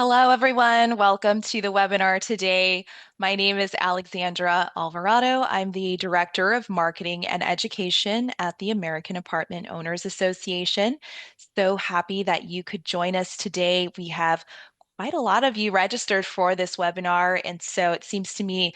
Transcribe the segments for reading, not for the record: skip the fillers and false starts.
Hello, everyone. Welcome to the webinar today. My name is Alexandra Alvarado. I'm the Director of Marketing and Education at the American Apartment Owners Association. So happy that you could join us today. We have quite a lot of you registered for this webinar, and so it seems to me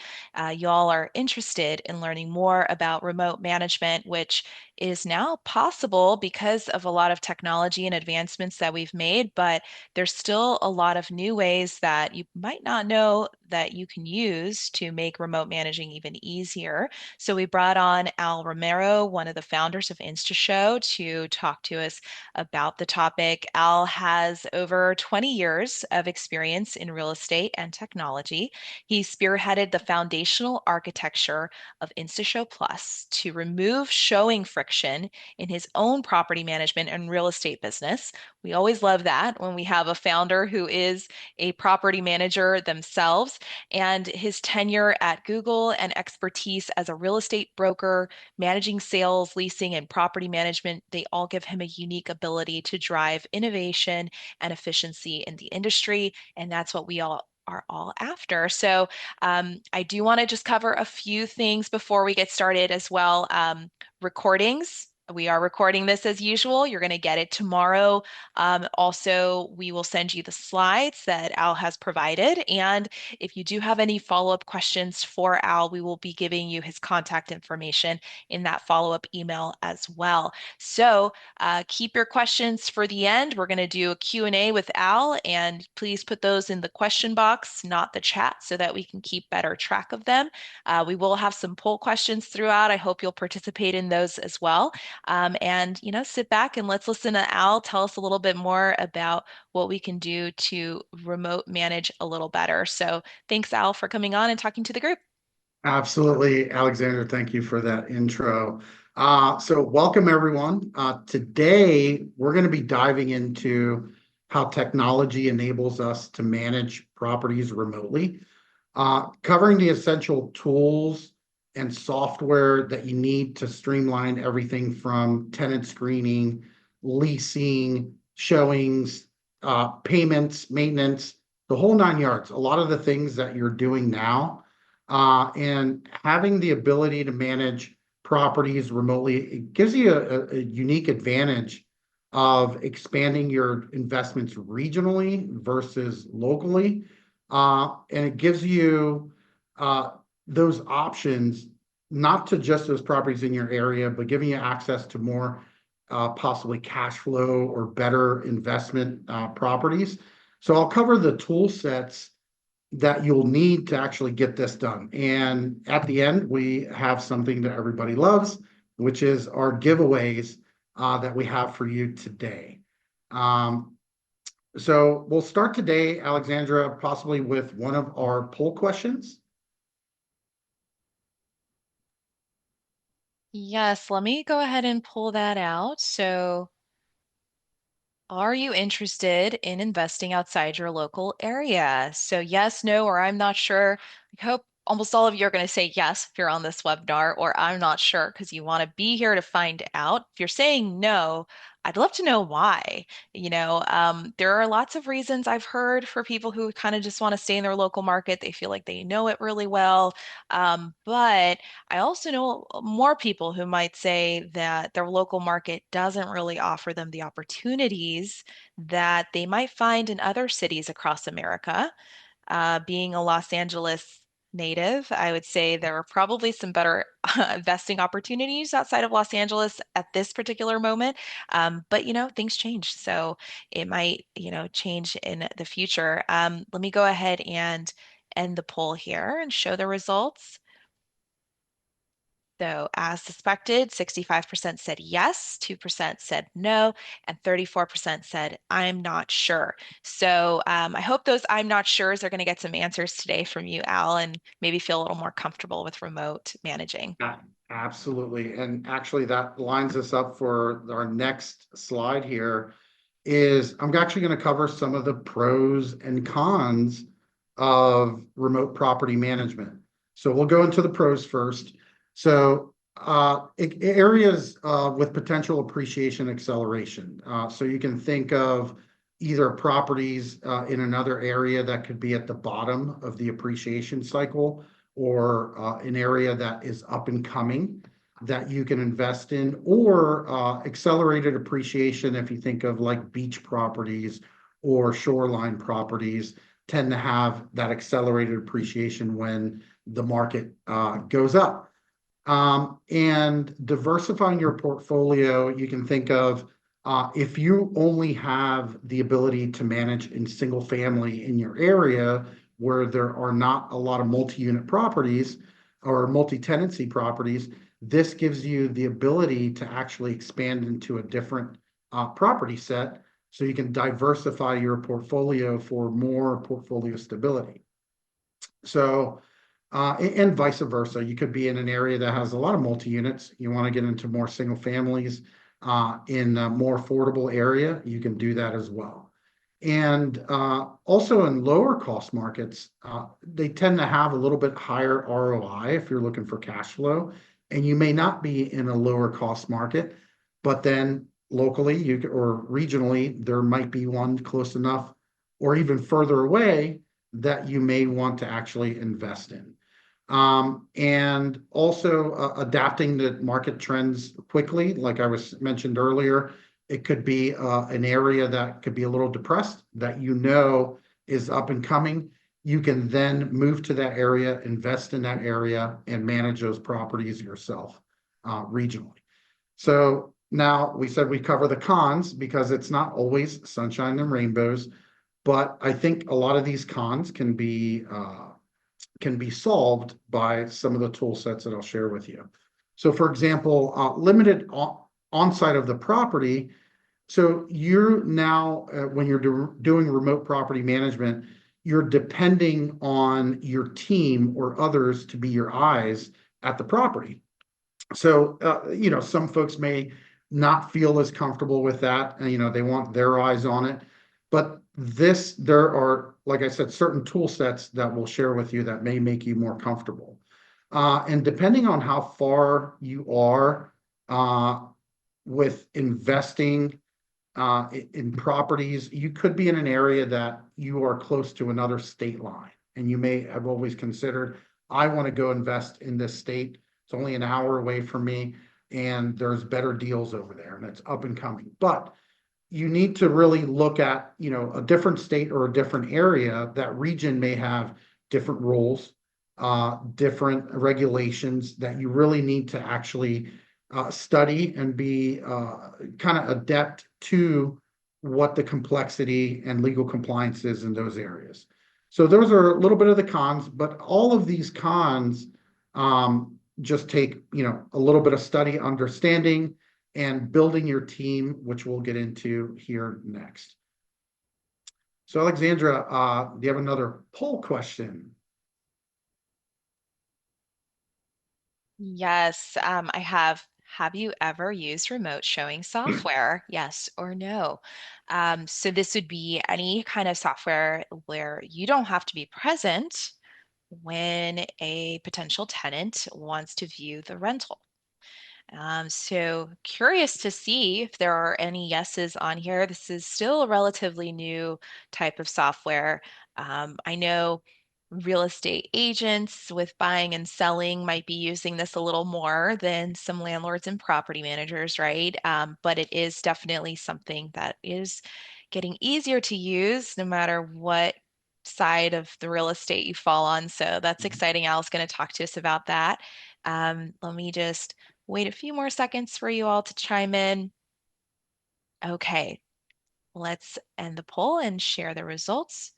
you all are interested in learning more about remote management, which is now possible because of a lot of technology and advancements that we've made, but there's still a lot of new ways that you might not know that you can use to make remote managing even easier. So we brought on Al Romero, one of the founders of InstaShow, to talk to us about the topic. Al has over 20 years of experience in real estate and technology. He spearheaded the foundational architecture of InstaShow Plus to remove showing friction in his own property management and real estate business. We always love that when we have a founder who is a property manager themselves, and his tenure at Google and expertise as a real estate broker, managing sales, leasing, and property management, they all give him a unique ability to drive innovation and efficiency in the industry. And that's what we all are all after. So I do want to just cover a few things before we get started as well. Recordings. We are recording this as usual. You're going to get it tomorrow. Also, we will send you the slides that Al has provided. And if you do have any follow-up questions for Al, we will be giving you his contact information in that follow-up email as well. So keep your questions for the end. We're going to do a Q&A with Al, and please put those in the question box, not the chat, so that we can keep better track of them. We will have some poll questions throughout. I hope you'll participate in those as well. And, sit back and let's listen to Al tell us a little bit more about what we can do to remote manage a little better. So thanks, Al, for coming on and talking to the group. Absolutely, Alexander. Thank you for that intro. So welcome everyone. Today, we're going to be diving into how technology enables us to manage properties remotely, covering the essential tools and software that you need to streamline everything from tenant screening, leasing, showings, payments, maintenance, the whole nine yards. A lot of the things that you're doing now and having the ability to manage properties remotely, it gives you a unique advantage of expanding your investments regionally versus locally. And it gives you those options, not to just those properties in your area, but giving you access to more possibly cash flow or better investment properties. So I'll cover the tool sets that you'll need to actually get this done. And at the end, we have something that everybody loves, which is our giveaways that we have for you today. So we'll start today, Alexandra, possibly with one of our poll questions. Yes, let me go ahead and pull that out. So, are you interested in investing outside your local area? So, yes, no, or I'm not sure. I hope almost all of you are going to say yes if you're on this webinar, or I'm not sure because you want to be here to find out. If you're saying no, I'd love to know why. There are lots of reasons I've heard for people who kind of just want to stay in their local market. They feel like they know it really well. But I also know more people who might say that their local market doesn't really offer them the opportunities that they might find in other cities across America. Being a Los Angeles native, I would say there are probably some better investing opportunities outside of Los Angeles at this particular moment. But things change. So it might, change in the future. Let me go ahead and end the poll here and show the results. So, as suspected, 65% said yes, 2% said no, and 34% said, I'm not sure. So, I hope those I'm not sure's are going to get some answers today from you, Al, and maybe feel a little more comfortable with remote managing. Absolutely. And actually, that lines us up for our next slide here is I'm actually going to cover some of the pros and cons of remote property management. So we'll go into the pros first. So areas with potential appreciation acceleration. So you can think of either properties in another area that could be at the bottom of the appreciation cycle, or an area that is up and coming that you can invest in, or accelerated appreciation. If you think of like beach properties or shoreline properties, tend to have that accelerated appreciation when the market goes up. And diversifying your portfolio, you can think of if you only have the ability to manage in single family in your area where there are not a lot of multi-unit properties or multi-tenancy properties, this gives you the ability to actually expand into a different property set so you can diversify your portfolio for more portfolio stability. So, and vice versa. You could be in an area that has a lot of multi-units. You want to get into more single families in a more affordable area. You can do that as well. And also in lower cost markets, they tend to have a little bit higher ROI if you're looking for cash flow. And you may not be in a lower cost market, but then locally or regionally, there might be one close enough or even further away that you may want to actually invest in. And also adapting to market trends quickly, like I was mentioned earlier. It could be an area that could be a little depressed that is up and coming. You can then move to that area, invest in that area, and manage those properties yourself regionally. So now we said we cover the cons because it's not always sunshine and rainbows, but I think a lot of these cons can be solved by some of the tool sets that I'll share with you. So, for example, limited on-site of the property. So you're now, when you're doing remote property management, you're depending on your team or others to be your eyes at the property. So, some folks may not feel as comfortable with that, and, they want their eyes on it. But there are, like I said, certain tool sets that we'll share with you that may make you more comfortable. And depending on how far you are with investing in properties, you could be in an area that you are close to another state line. And you may have always considered, I want to go invest in this state. It's only an hour away from me, and there's better deals over there, and it's up and coming. But you need to really look at, a different state or a different area. That region may have different rules, different regulations that you really need to actually study and be kind of adept to what the complexity and legal compliance is in those areas. So those are a little bit of the cons, but all of these cons just take, a little bit of study, understanding, and building your team, which we'll get into here next. So, Alexandra, do you have another poll question? Yes, I have. Have you ever used remote showing software? Yes or no? So this would be any kind of software where you don't have to be present when a potential tenant wants to view the rental. So curious to see if there are any yeses on here. This is still a relatively new type of software. I know real estate agents with buying and selling might be using this a little more than some landlords and property managers, right? But it is definitely something that is getting easier to use no matter what side of the real estate you fall on. So that's exciting. Al's going to talk to us about that. Let me just wait a few more seconds for you all to chime in. Okay, let's end the poll and share the results.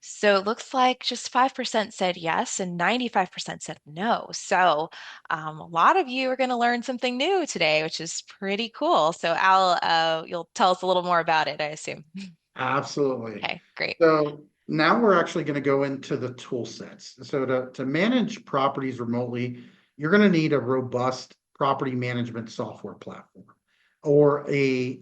So it looks like just 5% said yes and 95% said no. So a lot of you are going to learn something new today, which is pretty cool. So Al, you'll tell us a little more about it, I assume. Absolutely. Okay, great. So now we're actually going to go into the tool sets. So to manage properties remotely, you're going to need a robust property management software platform, or a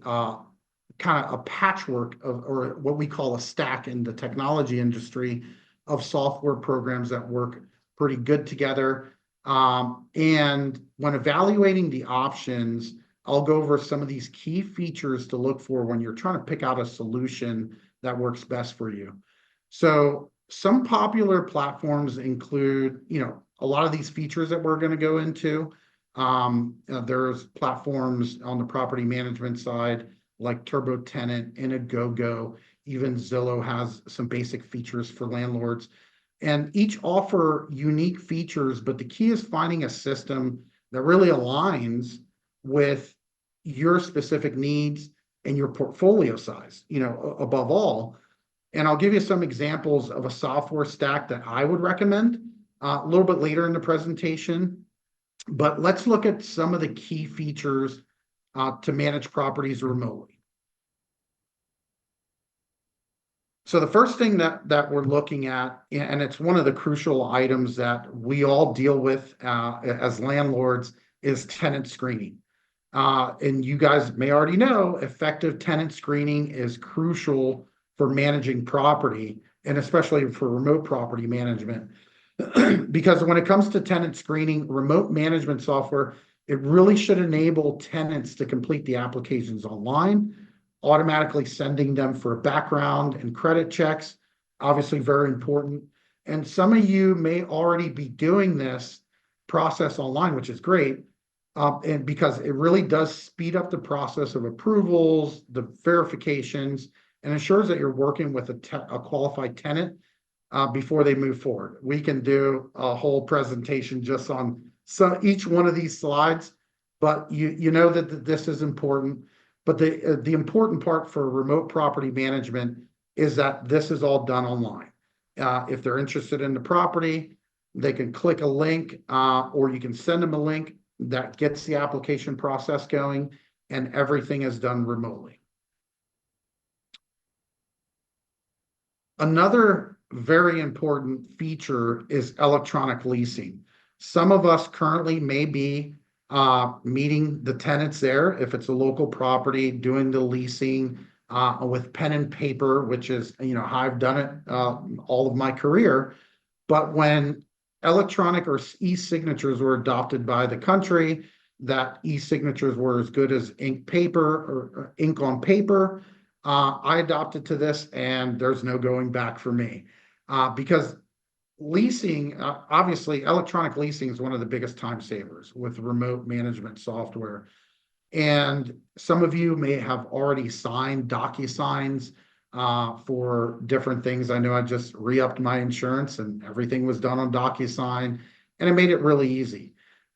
kind of a patchwork of, or what we call a stack in the technology industry, of software programs that work pretty good together. And when evaluating the options, I'll go over some of these key features to look for when you're trying to pick out a solution that works best for you. So some popular platforms include, a lot of these features that we're going to go into. There's platforms on the property management side like Turbo Tenant, Go. Even Zillow has some basic features for landlords, and each offer unique features, but the key is finding a system that really aligns with your specific needs and your portfolio size, above all. And I'll give you some examples of a software stack that I would recommend a little bit later in the presentation. But let's look at some of the key features to manage properties remotely. So the first thing that we're looking at, and it's one of the crucial items that we all deal with as landlords, is tenant screening. And you guys may already know, effective tenant screening is crucial for managing property, and especially for remote property management. Because when it comes to tenant screening, remote management software, it really should enable tenants to complete the applications online, automatically sending them for background and credit checks, obviously very important. And some of you may already be doing this process online, which is great. And because it really does speed up the process of approvals, the verifications, and ensures that you're working with a qualified tenant before they move forward. We can do a whole presentation just on each one of these slides, but you know that this is important. But the important part for remote property management is that this is all done online. If they're interested in the property, they can click a link, or you can send them a link that gets the application process going, and everything is done remotely. Another very important feature is electronic leasing. Some of us currently may be meeting the tenants there, if it's a local property, doing the leasing with pen and paper, which is, how I've done it all of my career. But when electronic or e-signatures were adopted by the country, that e-signatures were as good as ink paper or ink on paper. I adopted to this, and there's no going back for me because leasing, obviously, electronic leasing is one of the biggest time savers with remote management software. And some of you may have already signed DocuSigns for different things. I know I just re-upped my insurance and everything was done on DocuSign, and it made it really easy.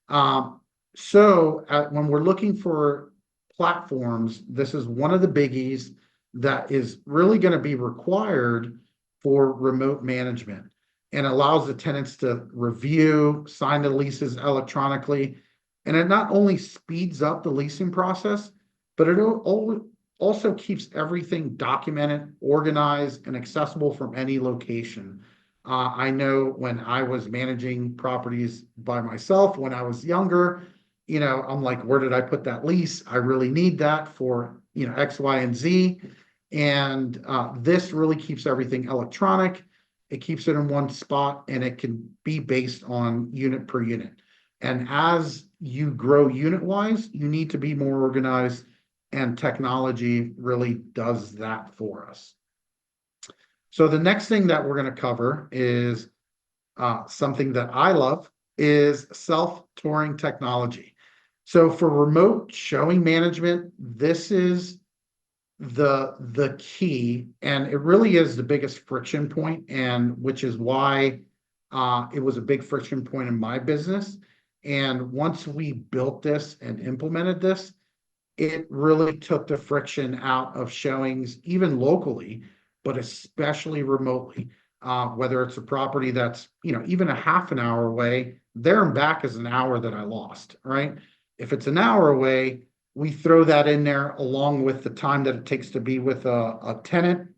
So when we're looking for platforms, this is one of the biggies that is really going to be required for remote management, and allows the tenants to review, sign the leases electronically. And it not only speeds up the leasing process, but it also keeps everything documented, organized, and accessible from any location. I know when I was managing properties by myself when I was younger, I'm like, where did I put that lease? I really need that for, X, Y, and Z. And this really keeps everything electronic. It keeps it in one spot, and it can be based on unit per unit. And as you grow unit wise, you need to be more organized, and technology really does that for us. So the next thing that we're going to cover is something that I love, is self-touring technology. So for remote showing management, this is the key, and it really is the biggest friction point, and which is why it was a big friction point in my business. And once we built this and implemented this, it really took the friction out of showings, even locally, but especially remotely. Whether it's a property that's, even a half an hour away, there and back is an hour that I lost, right? If it's an hour away, we throw that in there along with the time that it takes to be with a tenant,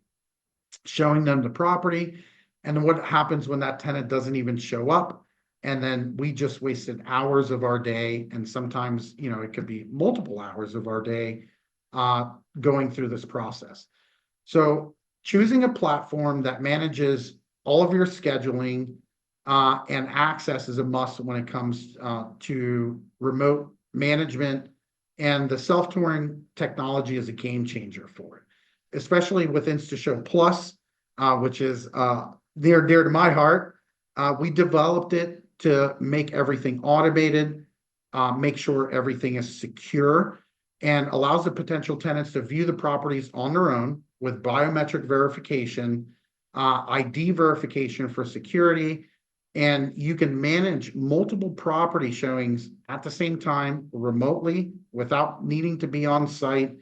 showing them the property. And what happens when that tenant doesn't even show up? And then we just wasted hours of our day. And sometimes, it could be multiple hours of our day going through this process. So choosing a platform that manages all of your scheduling and access is a must when it comes to remote management And the self-touring technology is a game changer for it, especially with InstaShow Plus, which is near dear to my heart. We developed it to make everything automated, make sure everything is secure, and allows the potential tenants to view the properties on their own with biometric verification, ID verification for security, and you can manage multiple property showings at the same time remotely without needing to be on site.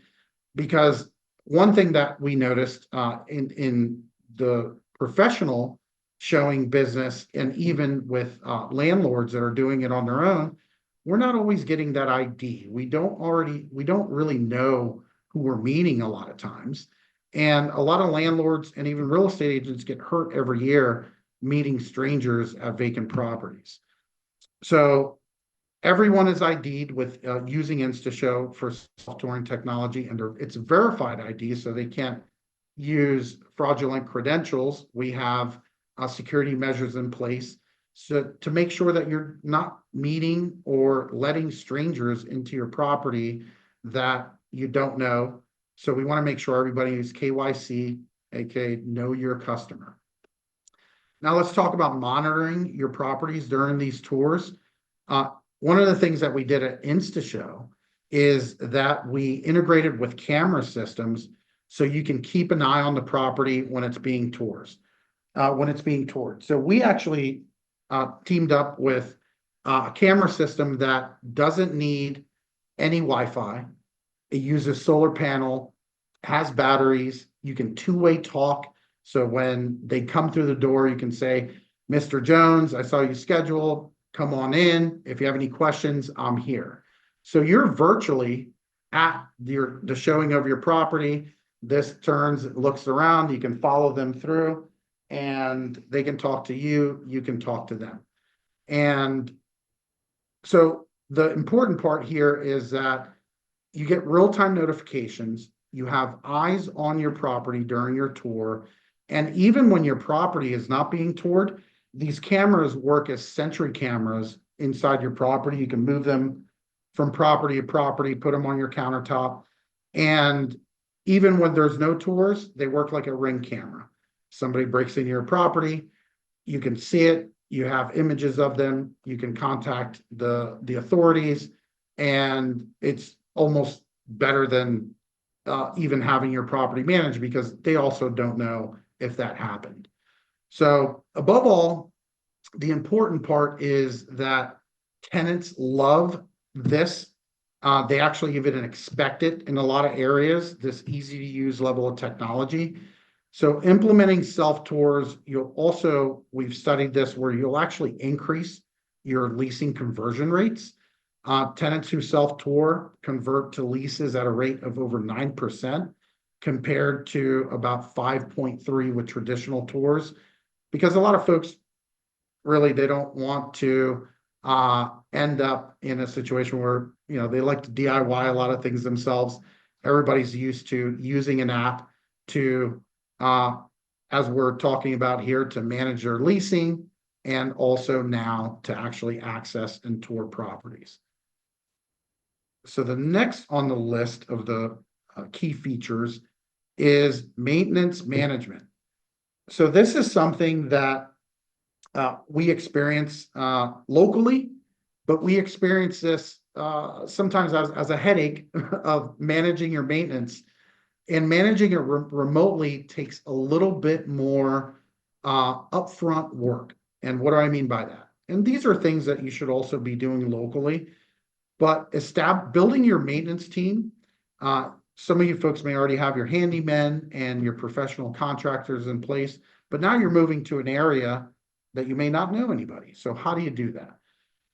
Because one thing that we noticed in the professional showing business, and even with landlords that are doing it on their own, we're not always getting that ID. We don't really know who we're meeting a lot of times. And a lot of landlords and even real estate agents get hurt every year meeting strangers at vacant properties. So everyone is ID'd with using InstaShow for self-touring technology, and it's a verified ID, so they can't use fraudulent credentials. We have security measures in place so to make sure that you're not meeting or letting strangers into your property that you don't know. So we want to make sure everybody is KYC, aka know your customer. Now let's talk about monitoring your properties during these tours. Uh, One of the things that we did at InstaShow is that we integrated with camera systems so you can keep an eye on the property when it's being toured. So we actually teamed up with a camera system that doesn't need any Wi-Fi. It uses solar panel, has batteries. You can two-way talk. So when they come through the door, you can say, Mr. Jones, I saw you scheduled. Come on in. If you have any questions, I'm here. So you're virtually at the showing of your property. This turns, looks around. You can follow them through, and they can talk to you. You can talk to them. And so the important part here is that you get real-time notifications. You have eyes on your property during your tour. And even when your property is not being toured, these cameras work as sentry cameras inside your property. You can move them from property to property, put them on your countertop. And even when there's no tours, they work like a ring camera. Somebody breaks into your property, you can see it, you have images of them, you can contact the authorities, and it's almost better than even having your property managed because they also don't know if that happened. So above all, the important part is that tenants love this. They actually even expect it in a lot of areas, this easy to use level of technology. So implementing self-tours, we've studied this where you'll actually increase your leasing conversion rates. Tenants who self-tour convert to leases at a rate of over 9% compared to about 5.3 with traditional tours, because a lot of folks really, they don't want to end up in a situation where, they like to DIY a lot of things themselves. Everybody's used to using an app to, as we're talking about here, to manage their leasing and also now to actually access and tour properties. So the next on the list of the key features is maintenance management. So this is something that we experience locally, but we experience this sometimes as a headache of managing your maintenance. And managing it remotely takes a little bit more upfront work. And what do I mean by that? And these are things that you should also be doing locally. But building your maintenance team, some of you folks may already have your handymen and your professional contractors in place, but now you're moving to an area that you may not know anybody. So how do you do that?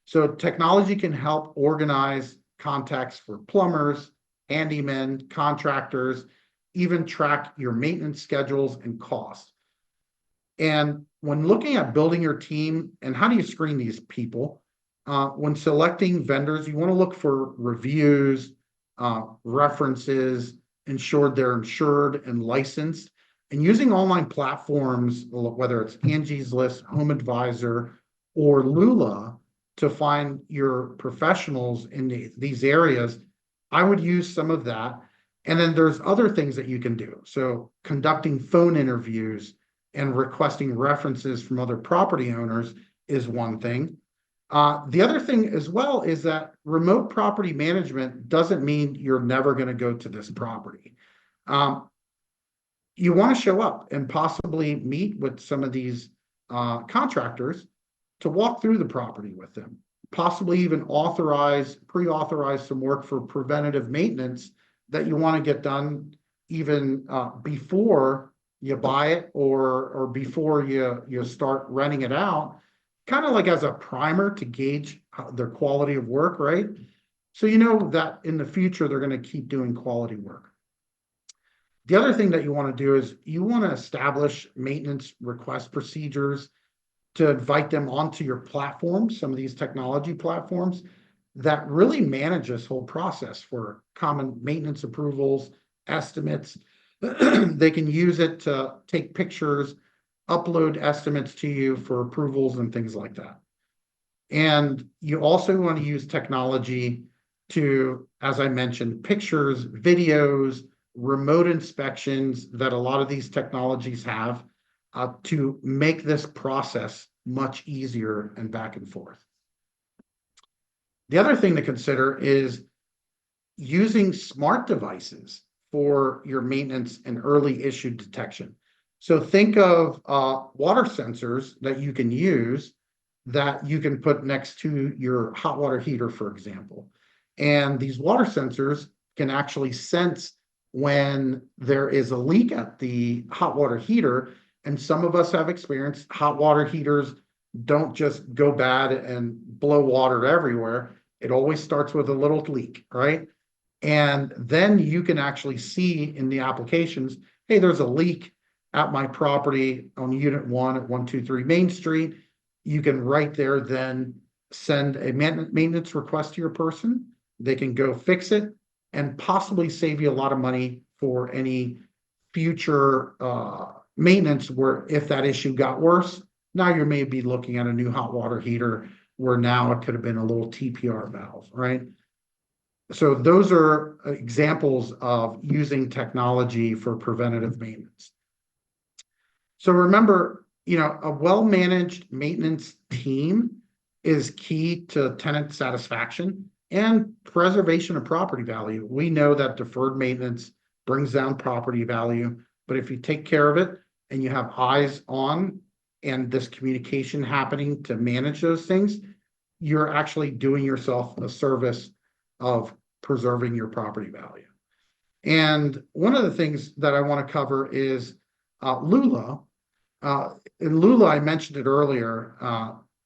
So technology can help organize contacts for plumbers, handymen, contractors, even track your maintenance schedules and costs. And when looking at building your team and how do you screen these people, when selecting vendors, you want to look for reviews, references, ensured they're insured and licensed, and using online platforms, whether it's Angie's List, Home Advisor, or Lula, to find your professionals in these areas. I would use some of that. And then there's other things that you can do. So conducting phone interviews and requesting references from other property owners is one thing. The other thing as well is that remote property management doesn't mean you're never going to go to this property. Um, you want to show up and possibly meet with some of these contractors to walk through the property with them, possibly even pre-authorize some work for preventative maintenance that you want to get done even before you buy it or before you start renting it out, kind of like as a primer to gauge their quality of work, right? So you know that in the future they're going to keep doing quality work. The other thing that you want to do is you want to establish maintenance request procedures to invite them onto your platforms, some of these technology platforms that really manage this whole process for common maintenance approvals, estimates. They can use it to take pictures, upload estimates to you for approvals and things like that. And you also want to use technology to, as I mentioned, pictures, videos, remote inspections that a lot of these technologies have to make this process much easier and back and forth. The other thing to consider is using smart devices for your maintenance and early issue detection. So think of water sensors that you can use that you can put next to your hot water heater, for example. And these water sensors can actually sense when there is a leak at the hot water heater. And some of us have experienced hot water heaters don't just go bad and blow water everywhere. It always starts with a little leak, right? And then you can actually see in the applications, hey, there's a leak at my property on unit 1 at 123 Main Street. You can right there then send a maintenance request to your person. They can go fix it and possibly save you a lot of money for any future maintenance where if that issue got worse, now you may be looking at a new hot water heater where now it could have been a little TPR valve, right? So those are examples of using technology for preventative maintenance. So remember, a well-managed maintenance team is key to tenant satisfaction and preservation of property value. We know that deferred maintenance brings down property value, but if you take care of it and you have eyes on and this communication happening to manage those things, you're actually doing yourself a service of preserving your property value. And one of the things that I want to cover is Lula. In Lula, I mentioned it earlier,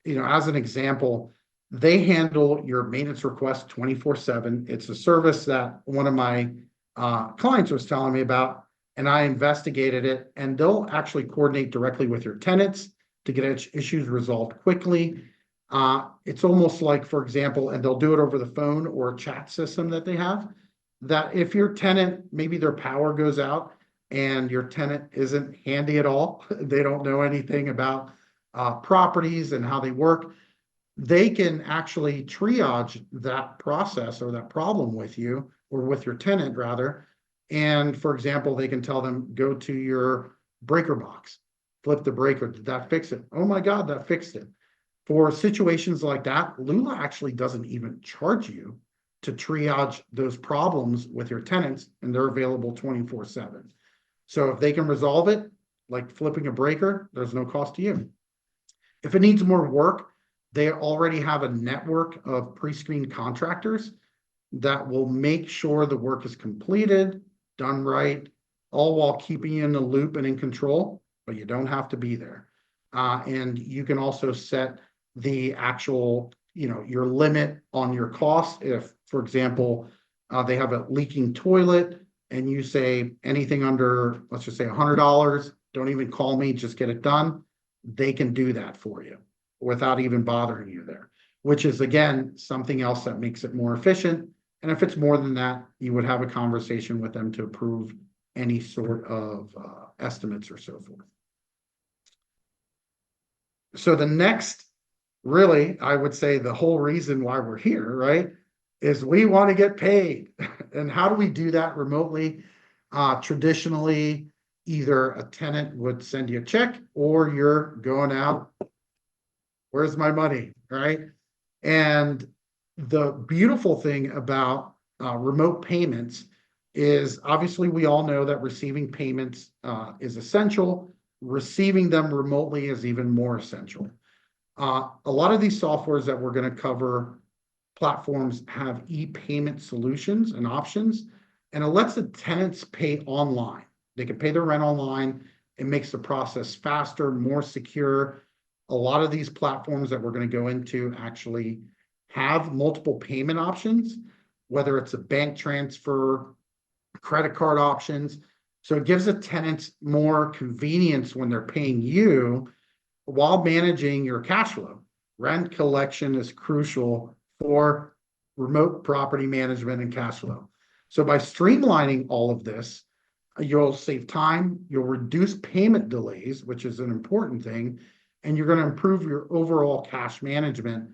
as an example, they handle your maintenance request 24/7. It's a service that one of my clients was telling me about, and I investigated it, and they'll actually coordinate directly with your tenants to get issues resolved quickly. It's almost like, for example, and they'll do it over the phone or a chat system that they have, that if your tenant, maybe their power goes out and your tenant isn't handy at all, they don't know anything about properties and how they work, they can actually triage that process or that problem with you or with your tenant rather. And for example, they can tell them, go to your breaker box, flip the breaker. Did that fix it? Oh my God, that fixed it. For situations like that, Lula actually doesn't even charge you to triage those problems with your tenants, and they're available 24/7. So if they can resolve it, like flipping a breaker, there's no cost to you. If it needs more work, they already have a network of pre-screened contractors that will make sure the work is completed, done right, all while keeping you in the loop and in control, but you don't have to be there. And you can also set the actual, your limit on your cost. If, for example, they have a leaking toilet and you say anything under, let's just say $100, don't even call me, just get it done. They can do that for you without even bothering you there, which is, again, something else that makes it more efficient. And if it's more than that, you would have a conversation with them to approve any sort of estimates or so forth. So the next, really, I would say the whole reason why we're here, right, is we want to get paid. And how do we do that remotely? Traditionally, either a tenant would send you a check or you're going out, where's my money, right? And the beautiful thing about remote payments is obviously we all know that receiving payments is essential. Receiving them remotely is even more essential. A lot of these softwares that we're going to cover, platforms have e-payment solutions and options, and it lets the tenants pay online. They can pay their rent online. It makes the process faster, more secure. A lot of these platforms that we're going to go into actually have multiple payment options, whether it's a bank transfer, credit card options. So it gives the tenants more convenience when they're paying you while managing your cash flow. Rent collection is crucial for remote property management and cash flow. So by streamlining all of this, you'll save time, you'll reduce payment delays, which is an important thing, and you're going to improve your overall cash management,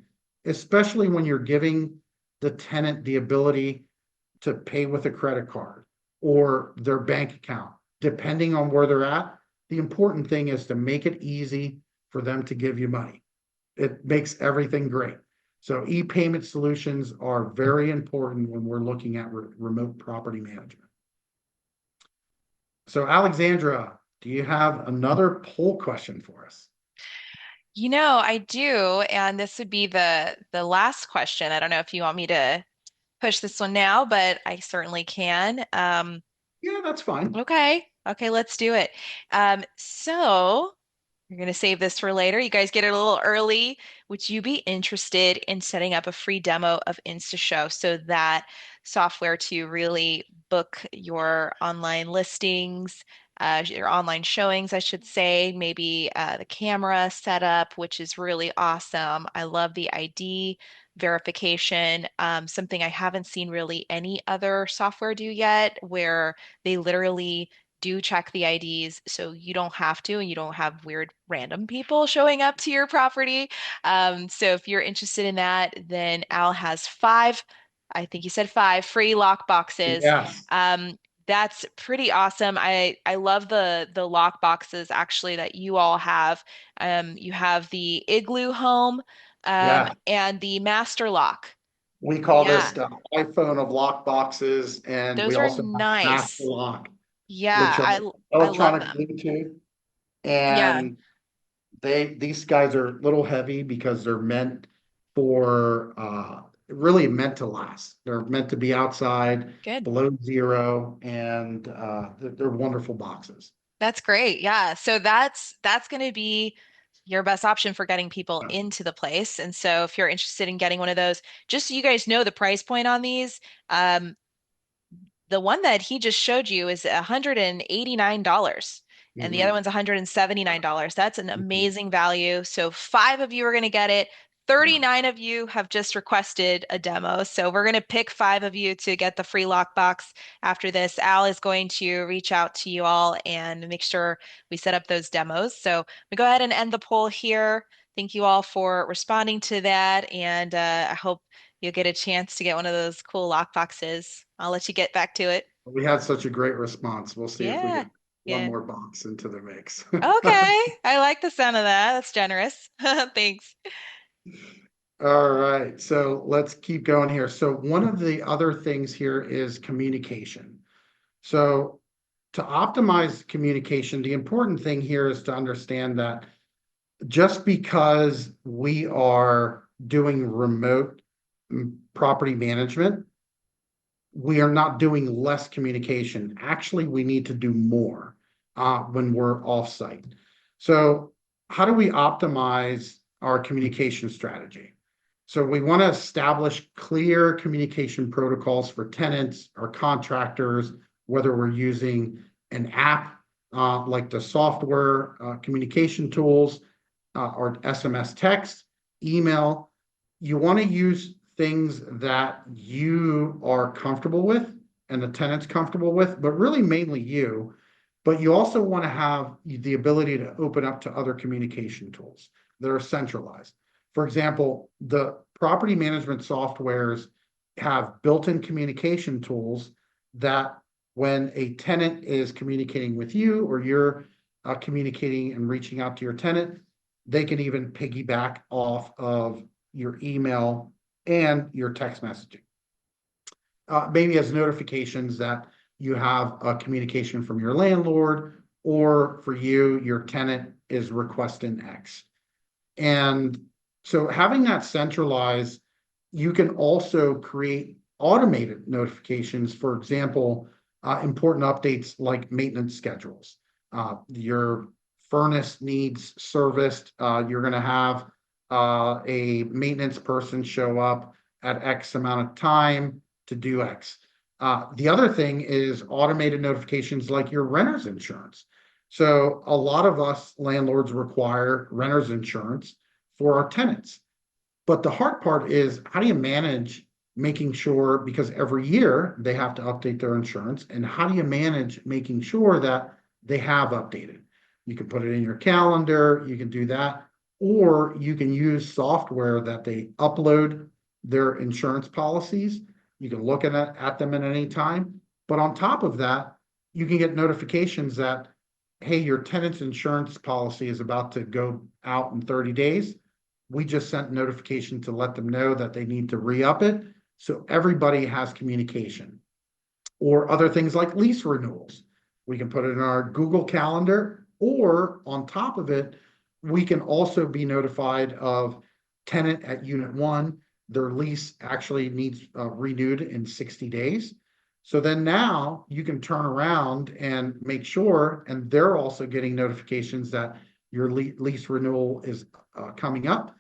especially when you're giving the tenant the ability to pay with a credit card or their bank account, depending on where they're at. The important thing is to make it easy for them to give you money. It makes everything great. So e-payment solutions are very important when we're looking at remote property management. So Alexandra, do you have another poll question for us? I do, and this would be the last question. I don't know if you want me to push this one now, but I certainly can. Yeah, that's fine. Okay. Okay, let's do it. So you're going to save this for later. You guys get it a little early. Would you be interested in setting up a free demo of InstaShow so that software to really book your online listings, your online showings, I should say, maybe the camera setup, which is really awesome. I love the ID verification, something I haven't seen really any other software do yet, where they literally do check the IDs so you don't have to and you don't have weird random people showing up to your property. So if you're interested in that, then Al has five, I think you said five free lock boxes. Yes. That's pretty awesome. I love the lock boxes actually that you all have. You have the Igloo Home Yeah. and the Master Lock. We call this Yeah, the iPhone of lock boxes, and we those are also have Master nice. Lock, Yeah, which are I love electronic them. Bluetooth. Yeah, And these guys are a little heavy because they're meant for really meant to last. They're meant to be outside good. below zero, and they're wonderful boxes. That's great. Yeah. So that's going to be your best option for getting people into the place. And so if you're interested in getting one of those, just so you guys know the price point on these, um, the one that he just showed you is $189 and the other Mhm. one's $179. That's an amazing value. So five of you are going to get it. 39 of you have just requested a demo. So we're going to pick five of you to get the free lockbox after this. Al is going to reach out to you all and make sure we set up those demos. So we go ahead and end the poll here. Thank you all for responding to that. And I hope you'll get a chance to get one of those cool lock boxes. I'll let you get back to it. We had such a great response. We'll see if we Yeah. get one Yeah. more box into the mix. Okay. I like the sound of that. That's generous. Thanks. All right, so let's keep going here. So one of the other things here is communication. So to optimize communication, the important thing here is to understand that just because we are doing remote property management, we are not doing less communication. Actually, we need to do more when we're offsite. So, how do we optimize our communication strategy? So, we want to establish clear communication protocols for tenants or contractors, whether we're using an app like the software communication tools or SMS text, email. You want to use things that you are comfortable with and the tenant's comfortable with, but really mainly you. But you also want to have the ability to open up to other communication tools that are centralized. For example, the property management softwares have built-in communication tools that when a tenant is communicating with you or you're communicating and reaching out to your tenant, they can even piggyback off of your email and your text messaging. Maybe as notifications that you have a communication from your landlord, or for you, your tenant is requesting X. And so having that centralized, you can also create automated notifications. For example, important updates like maintenance schedules. Your furnace needs serviced. You're going to have a maintenance person show up at X amount of time to do X. The other thing is automated notifications like your renter's insurance. So a lot of us landlords require renter's insurance for our tenants. But the hard part is how do you manage making sure, because every year they have to update their insurance, and how do you manage making sure that they have updated? You can put it in your calendar, you can do that, or you can use software that they upload their insurance policies. You can look at them at any time. But on top of that, you can get notifications that, hey, your tenant's insurance policy is about to go out in 30 days. We just sent notification to let them know that they need to re-up it. So everybody has communication. Or other things like lease renewals. We can put it in our Google Calendar, or on top of it, we can also be notified of tenant at unit one. Their lease actually needs renewed in 60 days. So then now you can turn around and make sure, and they're also getting notifications that your lease renewal is coming up.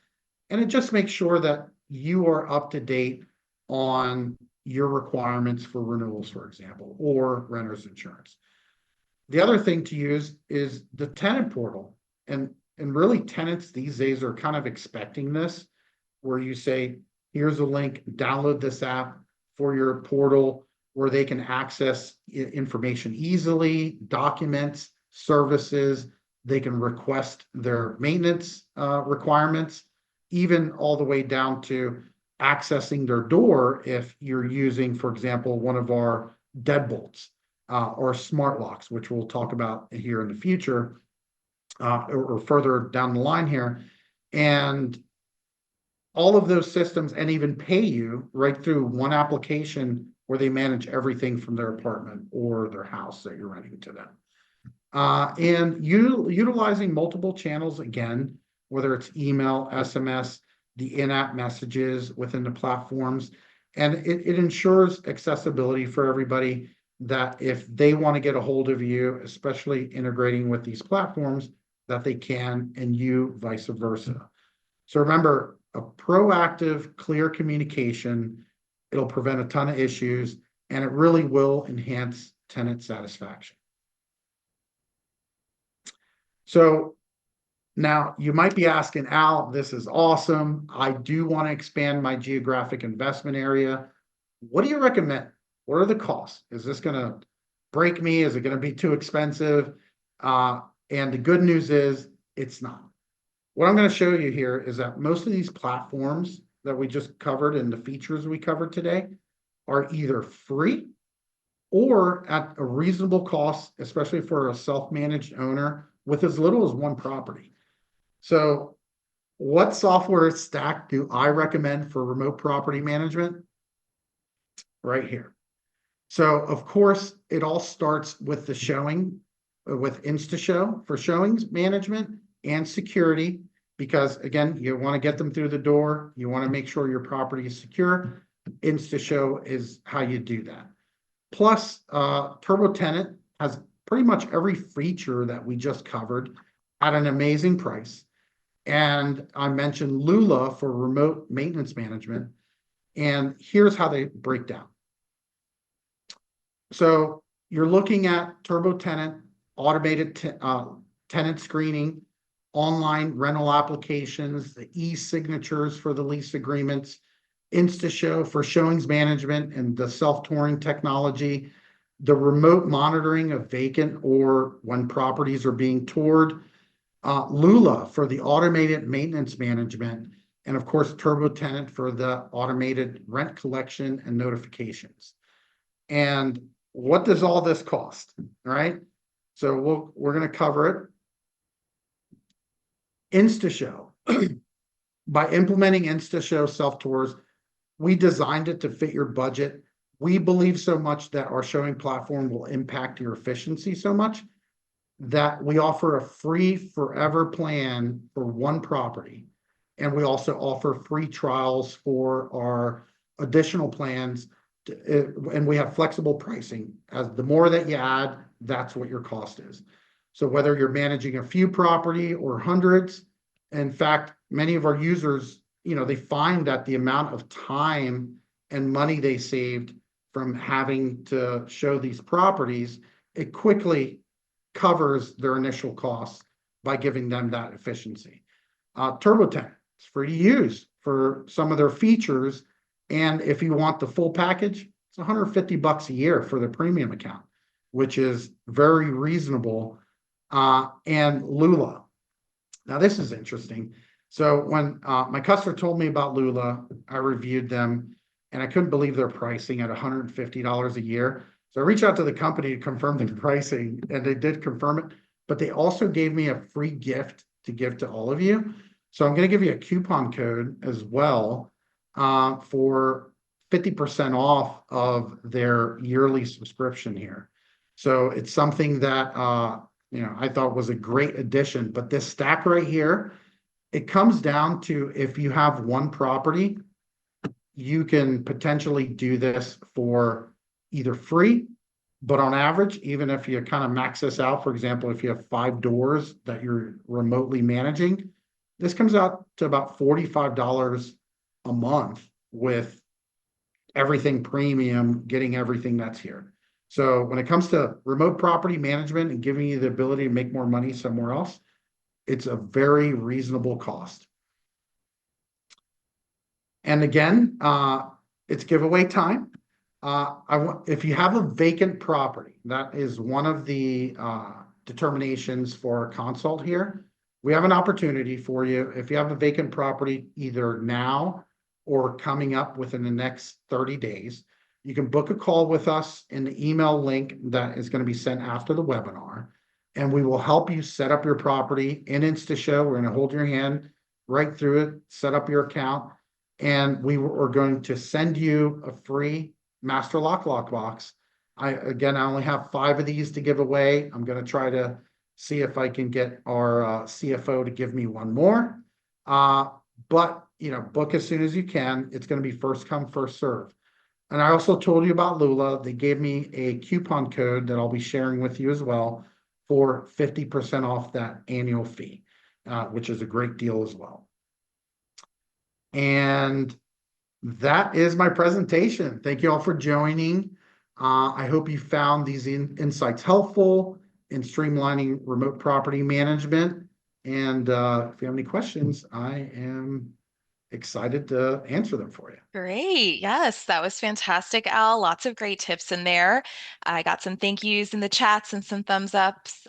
And it just makes sure that you are up to date on your requirements for renewals, for example, or renter's insurance. The other thing to use is the tenant portal. And really tenants these days are kind of expecting this, where you say, here's a link, download this app for your portal where they can access information easily, documents, services. They can request their maintenance requirements, even all the way down to accessing their door if you're using, for example, one of our deadbolts or smart locks, which we'll talk about here in the future or further down the line here. And all of those systems, and even pay you right through one application where they manage everything from their apartment or their house that you're renting to them. And utilizing multiple channels again, whether it's email, SMS, the in-app messages within the platforms, and it ensures accessibility for everybody, that if they want to get a hold of you, especially integrating with these platforms, that they can, and you vice versa. So remember, a proactive, clear communication, it'll prevent a ton of issues, and it really will enhance tenant satisfaction. So now you might be asking, Al, this is awesome. I do want to expand my geographic investment area. What do you recommend? What are the costs? Is this going to break me? Is it going to be too expensive? And the good news is it's not. What I'm going to show you here is that most of these platforms that we just covered and the features we covered today are either free or at a reasonable cost, especially for a self-managed owner with as little as one property. So what software stack do I recommend for remote property management? Right here. So of course, it all starts with the showing, with InstaShow for showings management and security, because again, you want to get them through the door. You want to make sure your property is secure. InstaShow is how you do that. Plus, Turbo Tenant has pretty much every feature that we just covered at an amazing price. And I mentioned Lula for remote maintenance management. And here's how they break down. So you're looking at Turbo Tenant, automated tenant screening, online rental applications, the e-signatures for the lease agreements, InstaShow for showings management and the self-touring technology, the remote monitoring of vacant or when properties are being toured, Lula for the automated maintenance management, and of course Turbo Tenant for the automated rent collection and notifications. And what does all this cost? All right. So we're going to cover it. InstaShow. By implementing InstaShow self tours, we designed it to fit your budget. We believe so much that our showing platform will impact your efficiency so much that we offer a free forever plan for one property. And we also offer free trials for our additional plans. And we have flexible pricing. As the more that you add, that's what your cost is. So whether you're managing a few property or hundreds, in fact, many of our users, they find that the amount of time and money they saved from having to show these properties, it quickly covers their initial costs by giving them that efficiency. TurboTax, it's free to use for some of their features. And if you want the full package, it's $150 a year for the premium account, which is very reasonable. And Lula. Now, this is interesting. So when my customer told me about Lula, I reviewed them and I couldn't believe their pricing at $150 a year. So I reached out to the company to confirm the pricing, and they did confirm it, but they also gave me a free gift to give to all of you. So I'm going to give you a coupon code as well for 50% off of their yearly subscription here. So it's something that I thought was a great addition. But this stack right here, it comes down to if you have one property, you can potentially do this for either free, but on average, even if you kind of max this out, for example, if you have 5 doors that you're remotely managing, this comes out to about $45 a month with everything premium, getting everything that's here. So when it comes to remote property management and giving you the ability to make more money somewhere else, it's a very reasonable cost. And again, it's giveaway time. If you have a vacant property, that is one of the determinations for a consult here. We have an opportunity for you. If you have a vacant property, either now or coming up within the next 30 days, you can book a call with us in the email link that is going to be sent after the webinar. And we will help you set up your property in InstaShow. We're going to hold your hand right through it, set up your account, and we are going to send you a free master lockbox. I only have 5 of these to give away. I'm going to try to see if I can get our CFO to give me one more. But book as soon as you can. It's going to be first come, first serve. And I also told you about Lula. They gave me a coupon code that I'll be sharing with you as well for 50% off that annual fee, which is a great deal as well. And that is my presentation. Thank you all for joining. I hope you found these insights helpful in streamlining remote property management. And if you have any questions, I am excited to answer them for you. Great. Yes, that was fantastic, Al. Lots of great tips in there. I got some thank yous in the chats and some thumbs ups.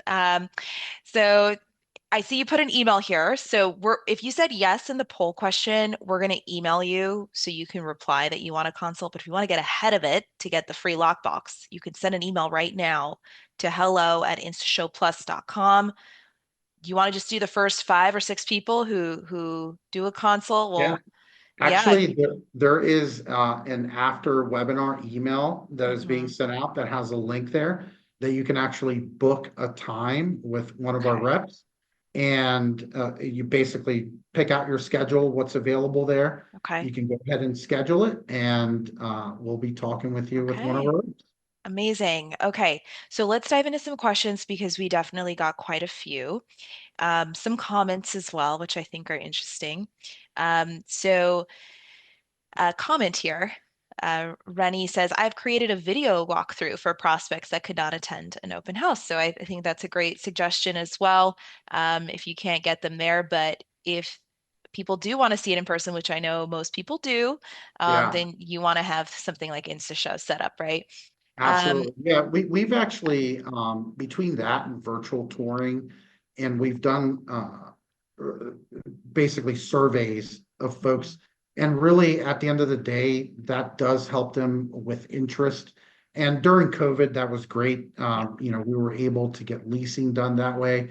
So I see you put an email here. So if you said yes in the poll question, we're going to email you so you can reply that you want a consult. But if you want to get ahead of it to get the free lockbox, you can send an email right now to hello@instashowplus.com. Do you want to just do the first 5 or 6 people who do a consult? Yeah. Well, yeah. Actually, there is an after webinar email that is being Mhm. sent out that has a link there that you can actually book a time with one of our Okay. reps. And you basically pick out your schedule, what's available there. Okay. You can go ahead and schedule it, and we'll be talking with you with one of Okay. our reps. Amazing. Okay. So let's dive into some questions because we definitely got quite a few. Some comments as well, which I think are interesting. So a comment here. Rennie says, I've created a video walkthrough for prospects that could not attend an open house. So I think that's a great suggestion as well, if you can't get them there. But if people do want to see it in person, which I know most people do, Yeah. then you want to have something like InstaShow set up, right? Um, Absolutely. Yeah, we've actually between that and virtual touring, and we've done basically surveys of Mhm. folks. And really, at the end of the day, that does help them with interest. And during COVID, that was great. Yeah. We were able to get leasing done that way.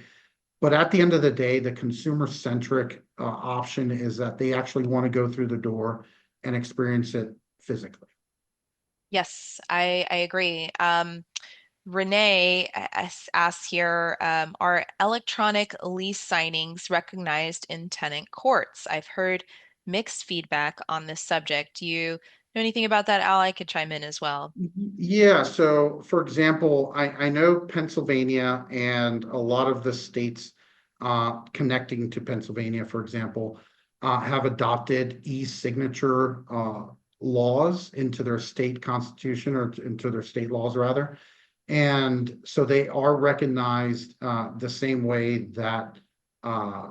But at the end of the day, the consumer-centric option is that they actually want to go through the door and experience it physically. Yes, I agree. Renee asks here, are electronic lease signings recognized in tenant courts? I've heard mixed feedback on this subject. Do you know anything about that, Al? I could chime in as well. Yeah, so for example, I know Pennsylvania and a lot of the states connecting to Pennsylvania, for example, have adopted e-signature laws into their state constitution or into their state laws rather. And so they are recognized the same way that uh,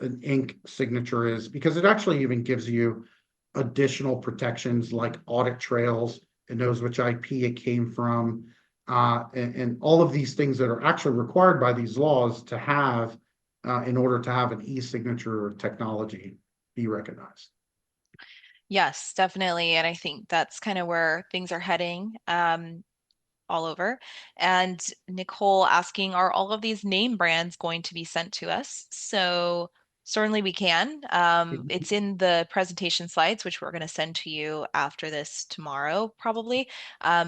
an ink signature is, because it actually even gives you additional protections like audit trails. It knows which IP it came from, and all of these things that are actually required by these laws to have in order to have an e-signature technology be recognized. Yes, definitely. And I think that's kind of where things are heading. All over. And Nicole asking, are all of these name brands going to be sent to us? So certainly we can. It's in the presentation slides, which we're going to send to you after this tomorrow, probably.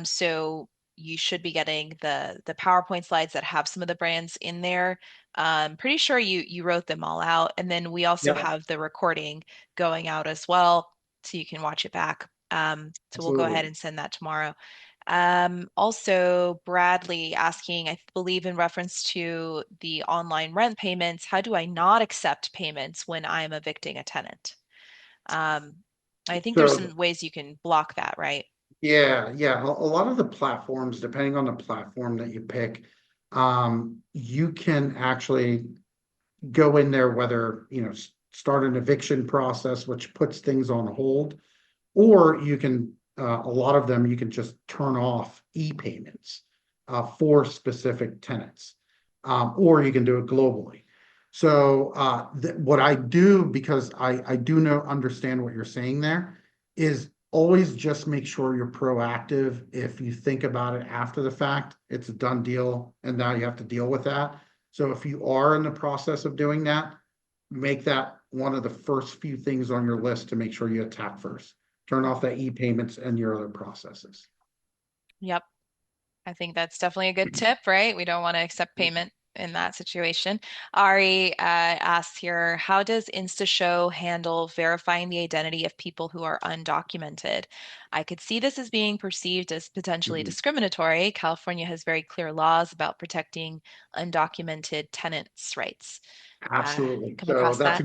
So you should be getting the PowerPoint slides that have some of the brands in there. Pretty sure you wrote them all out. And then we also Yep, have the recording going out as well, so you can watch it back. So we'll go ahead absolutely. and send that tomorrow. Also, Bradley asking, I believe in reference to the online rent payments, how do I not accept payments when I'm evicting a tenant? Um, I think there's So some ways you can block that, right? yeah, a lot of the platforms, depending on the platform that you pick, you can actually go in there, whether, start an eviction process, which puts things on hold, or you can, a lot of them, you can just turn off e-payments for specific tenants, or you can do it globally. So what I do, because I do know understand what you're saying there, is always just make sure you're proactive. If you think about it after the fact, it's a done deal, and now you have to deal with that. So if you are in the process of doing that, make that one of the first few things on your list to make sure you attack first. Turn off that e-payments and your other processes. Yep. I think that's definitely a good tip, right? We don't want to accept payment in that situation. Ari asks here, how does InstaShow handle verifying the identity of people who are undocumented? I could see this as being perceived as potentially Mhm. discriminatory. California has very clear laws about protecting undocumented tenants' rights. Absolutely. Come So across that?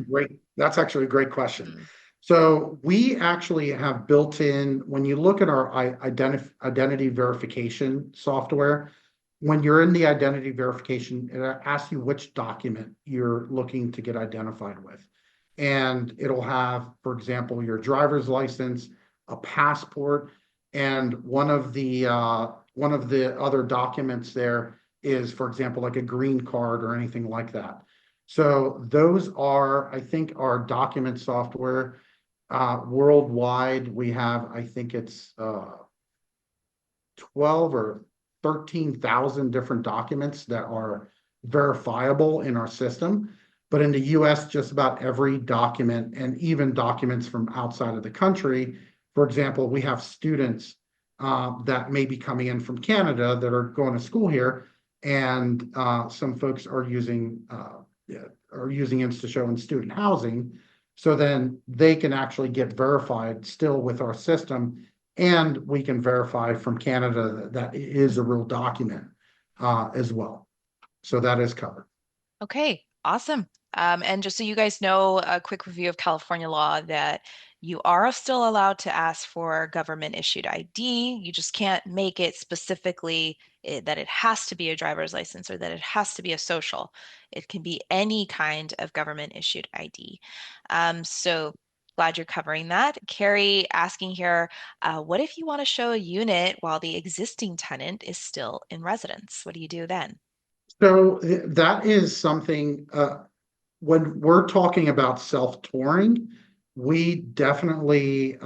that's actually a great question. Mhm. So we actually have built in, when you look at our identity verification software, when you're in the identity verification, it asks you which document you're looking to get identified with. And it'll have, for example, your driver's license, a passport, and one of the other documents there is, for example, like a green card or anything like that. So those are, I think, our document software. Worldwide, we have, I think it's 12 or 13,000 different documents that are verifiable in our system. But in the US, just about every document, and even documents from outside of the country, for example, we have students that may be coming in from Canada that are going to school here, and some folks yeah, are using InstaShow in student housing. So then they can actually get verified still with our system, and we can verify from Canada that that is a real document as well. So that is covered. Okay, awesome. And just so you guys know, a quick review of California law that you are still allowed to ask for government issued ID. You just can't make it specifically that it has to be a driver's license or that it has to be a social. It can be any kind of government issued ID. So glad you're covering that. Carrie asking here, what if you want to show a unit while the existing tenant is still in residence? What do you do then? So that is something when we're talking about self-touring, we definitely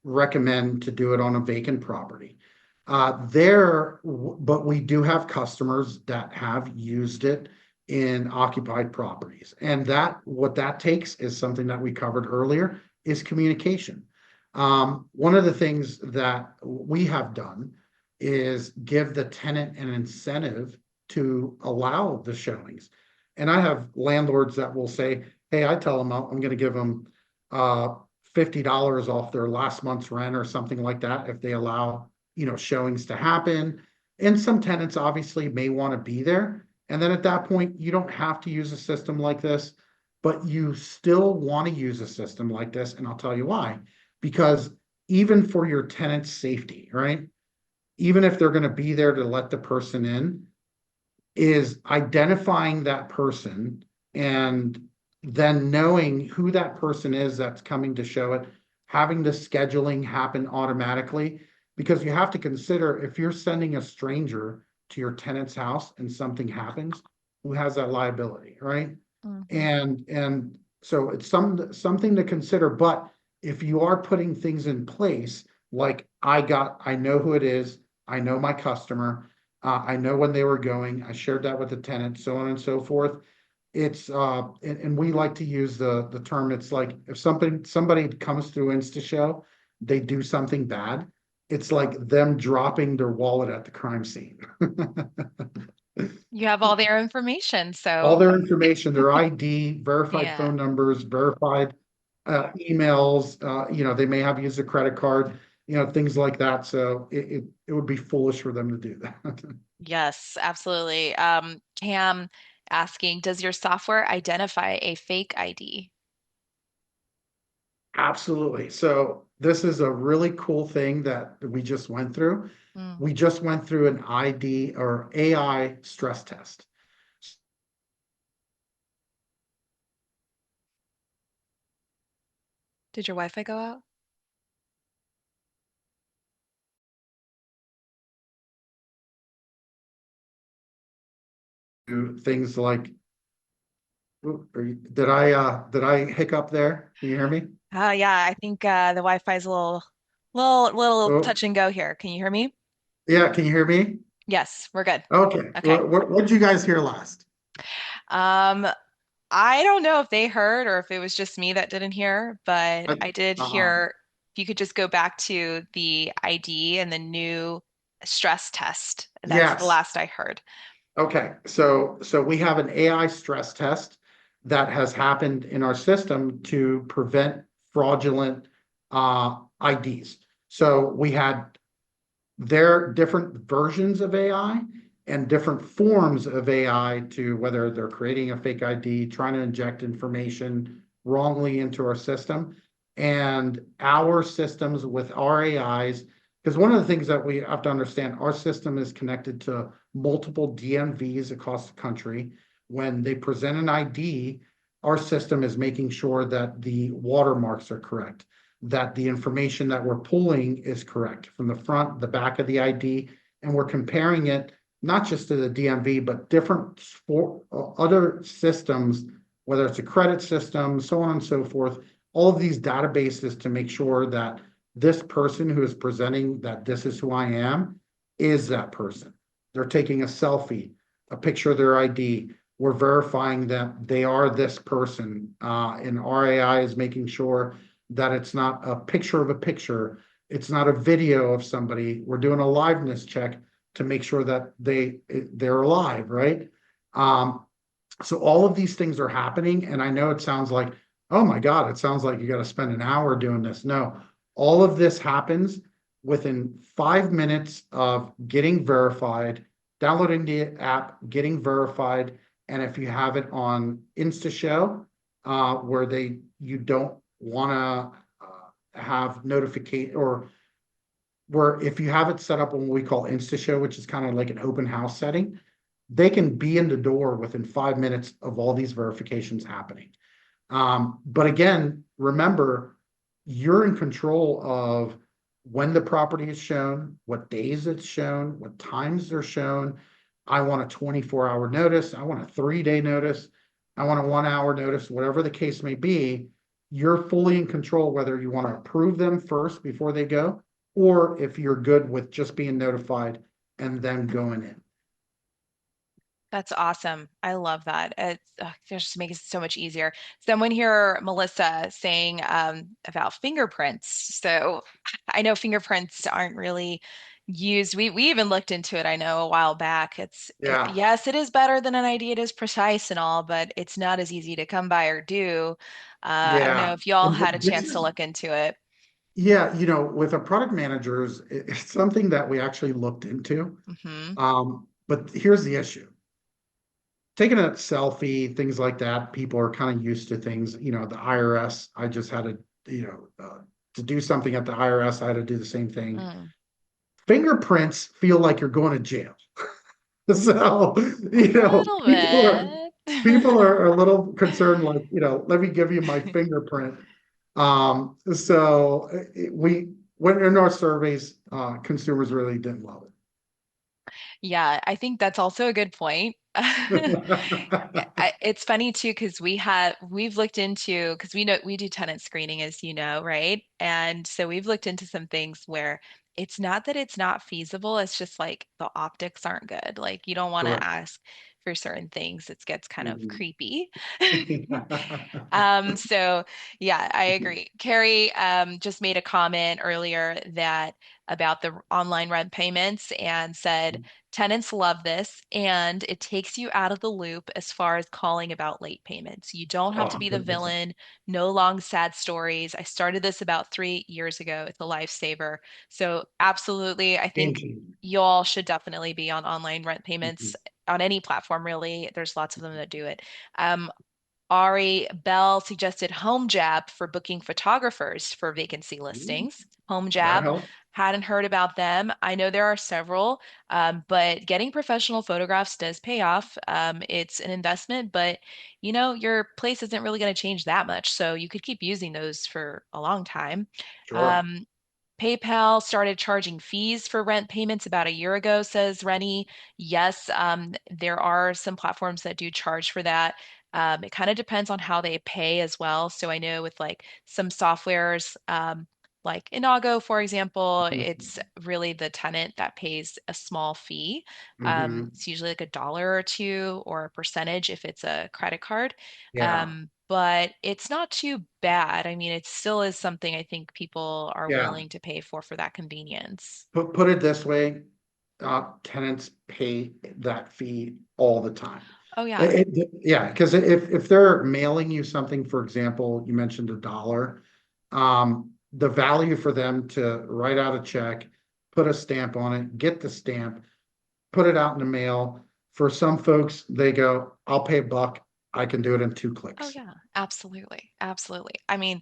recommend to do it on a vacant property. But we do have customers that have used it in occupied properties. And that what that takes is something that we covered earlier is communication. One of the things that we have done is give the tenant an incentive to allow the showings. And I have landlords that will say, hey, I tell them I'm going to give them uh, $50 off their last month's rent or something like that if they allow, showings to happen. And some tenants obviously may want to be there. And then at that point, you don't have to use a system like this, but you still want to use a system like this. And I'll tell you why. Because even for your tenant's safety, right? Even if they're going to be there to let the person in, is identifying that person and then knowing who that person is that's coming to show it, having the scheduling happen automatically. Because you have to consider if you're sending a stranger to your tenant's house and something happens, who has that liability, right? Mhm. And so it's something to consider. But if you are putting things in place, like I know who it is, I know my customer, I know when they were going, I shared that with the tenant, so on and so forth. And we like to use the term, it's like if somebody comes through InstaShow, they do something bad, it's like them dropping their wallet at the crime scene. You have all their information, All so their information, their ID, verified yeah. phone numbers, verified emails, they may have used a credit card, things like that. So it would be foolish for them to do that. Yes, absolutely. Cam asking, does your software identify a fake ID? Absolutely. So this is a really cool thing that we just went through. Mm. We just went through an ID or AI stress test. Did your Wi-Fi go out? Do things like, did I hiccup there? Can you hear me? Yeah, I think the Wi-Fi is a little Oh, touch and go here. Can you hear me? yeah. Can you hear me? Yes, we're good. Okay. Okay. What did you guys hear last? Um, I don't know if they heard or if it was just me that didn't hear, but I, I did uh, hear if you could just go back to the ID and the new stress test. That's the yes. last I heard. Okay. So we have an AI stress test that has happened in our system to prevent fraudulent IDs. So we had their different versions of AI and different forms of AI to whether they're creating a fake ID, trying to inject information wrongly into our system. And our systems with our AIs, because one of the things that we have to understand, our system is connected to multiple DMVs across the country. When they present an ID, our system is making sure that the watermarks are correct, that the information that we're pulling is correct from the front, the back of the ID, and we're comparing it not just to the DMV, but different other systems, whether it's a credit system, so on and so forth, all of these databases to make sure that this person who is presenting that this is who I am is that person. They're taking a selfie, a picture of their ID. We're verifying that they are this person. And RAI is making sure that it's not a picture of a picture. It's not a video of somebody. We're doing a liveness check to make sure that they're alive, right? Um, so all of these things are happening, and I know it sounds like, oh my God, it sounds like you got to spend an hour doing this. No, all of this happens within 5 minutes of getting verified, downloading the app, getting verified, and if you have it on InstaShow, where you don't want to have notification or where if you have it set up on what we call InstaShow, which is kind of like an open house setting, they can be in the door within 5 minutes of all these verifications happening. But again, remember, you're in control of when the property is shown, what days it's shown, what times they're shown. I want a 24-hour notice. I want a 3-day notice. I want a 1 hour notice, whatever the case may be. you're fully in control whether you want to approve them first before they go, or if you're good with just being notified and then going in. That's awesome. I love that. It just makes it so much easier. Someone here, Melissa, saying about fingerprints. So I know fingerprints aren't really used. We even looked into it, I know, a while back. Yeah, Yes, it is better than an ID. It is precise and all, but it's not as easy to come by or do. I don't know yeah. if y'all And had a this chance to is, look into it. yeah, with our product managers, it's something that we actually looked into. Hmm. But here's the issue. Taking a selfie, things like that, people are kind of used to things, the IRS, I just had to do something at the IRS, I had to do the same thing. Mm. Fingerprints feel like you're going to jail. So, A little people are people bit. are a little concerned, like, let me give you my fingerprint. So we went in our surveys, consumers really didn't love Yeah, I think that's also a good point. it. It's funny too because we've looked into because we know we do tenant screening as you know, right? And so we've looked into some things where it's not that it's not feasible, it's just like the optics aren't good. Like you don't want to Correct. ask for certain things. It gets kind of Mhm. creepy. So yeah, I agree. Carrie just made a comment earlier that about the online rent payments and said tenants love this and it takes you out of the loop as far as calling about late payments. You don't Oh, have to be the 100%. villain, no long sad stories. I started this about 3 years ago. It's a lifesaver. So absolutely, I Game think changing. you all should definitely be on online rent payments Mhm. on any platform, really. There's lots of them that do it. Um, Ari Bell suggested Home Jab for booking photographers for vacancy Ooh, listings. Home that Jab, helps. hadn't heard about them. I know there are several, but getting professional photographs does pay off. It's an investment, but your place isn't really going to change that much, so you could keep using those for a long time. Sure. Um, PayPal started charging fees for rent payments about a year ago, says Rennie. Yes, there are some platforms that do charge for that. It kind of depends on how they pay as well. So I know with like some softwares, like Inago, for example, it's really the tenant that pays a small fee. Hmm. It's usually like $1 or two or a percentage if it's a credit card. Yeah. But it's not too bad. I mean, it still is something I think people are Yeah. willing to pay for that convenience. Put it this way, tenants pay that fee all the time. Oh yeah. Yeah, because if they're mailing you something, for example, you mentioned $1, the value for them to write out a check, put a stamp on it, get the stamp, put it out in the mail. For some folks, they go, I'll pay $1. I can do it in two Oh clicks. yeah. Absolutely. Absolutely. I mean,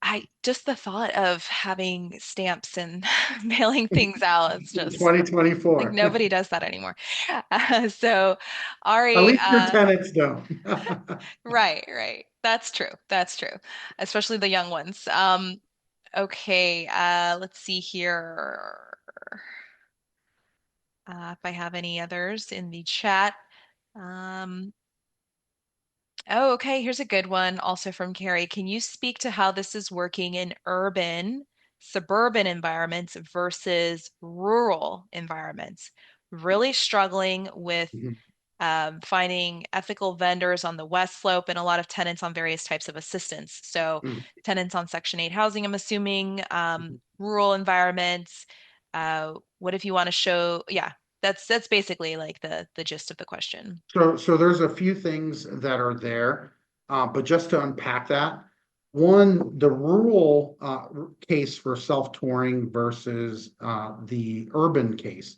I just the thought of having stamps and mailing things out, it's just like 2024. nobody does that anymore. So, At Ari, least your tenants don't. right, right. That's true. That's true. Especially the young ones. Okay, let's see here. If I have any others in the chat. Um, Oh, okay. Here's a good one also from Carrie. Can you speak to how this is working in urban, suburban environments versus rural environments? Really struggling with finding ethical vendors on the West Slope and a lot of tenants on various types of assistance. So, tenants on Section 8 housing, I'm assuming, rural environments. What if you want to show? Yeah, that's basically like the gist of the question. So there's a few things that are there, but just to unpack that, one, the rural case for self-touring versus the urban case,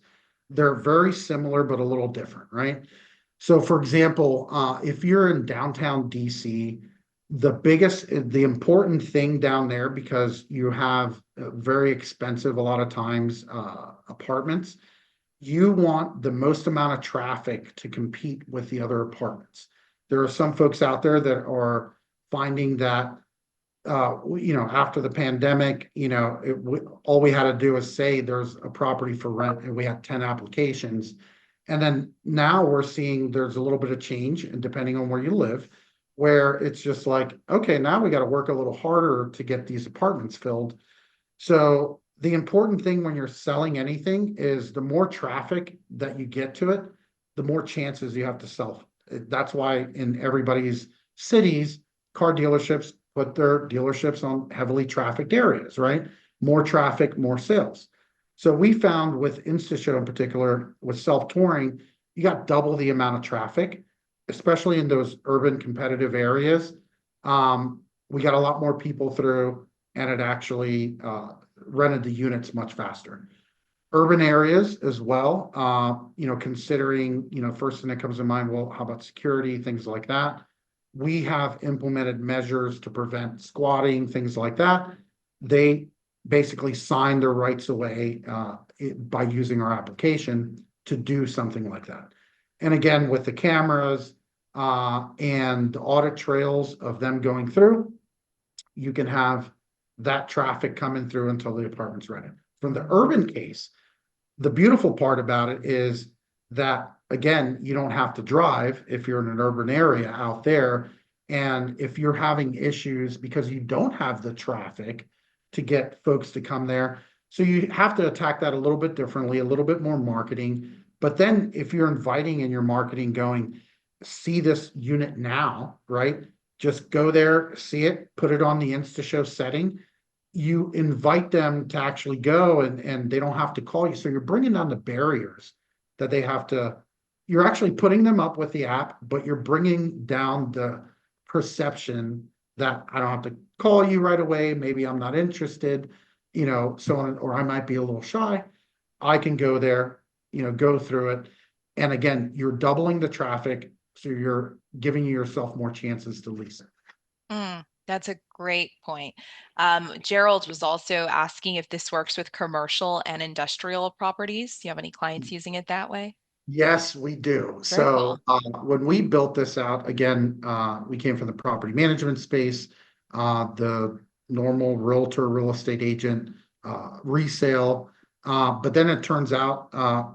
they're very similar but a little different, right? So, for example, if you're in downtown DC, the important thing down there, because you have very expensive, a lot of times, apartments, you want the most amount of traffic to compete with the other apartments. There are some folks out there that are finding that, after the pandemic, all we had to do is say there's a property for rent and we had 10 applications. And then now we're seeing there's a little bit of change, and depending on where you live, where it's just like, okay, now we got to work a little harder to get these apartments filled. So the important thing when you're selling anything is the more traffic that you get to it, the more chances you have to sell. That's why in everybody's cities, car dealerships put their dealerships on heavily trafficked areas, right? More traffic, more sales. So we found with InstaShow in particular, with self-touring, you got double the amount of traffic, especially in those urban competitive areas. We got a lot more people through, and it actually rented the units much faster. Urban areas as well, considering, first thing that comes to mind, well, how about security, things like that? We have implemented measures to prevent squatting, things like that. They basically sign their rights away by using our application to do something like that. And again, with the cameras and the audit trails of them going through, you can have that traffic coming through until the apartment's ready. From the urban case, the beautiful part about it is that, again, you don't have to drive if you're in an urban area out there. And if you're having issues because you don't have the traffic to get folks to come there, so you have to attack that a little bit differently, a little bit more marketing. But then if you're inviting in your marketing going, see this unit now, right? Just go there, see it, put it on the InstaShow setting. You invite them to actually go and they don't have to call you. So you're bringing down the barriers that they have to, you're actually putting them up with the app, but you're bringing down the perception that I don't have to call you right away. Maybe I'm not interested, so on, or I might be a little shy. I can go there, go through it. And again, you're doubling the traffic. So you're giving yourself more chances to lease it. That's a great point. Gerald was also asking if this works with commercial and industrial properties. Do you have any clients using it that way? Yes, we do. Very So cool. when we built this out, again, we came from the property management space, the normal realtor, real estate agent, resale. But then it turns out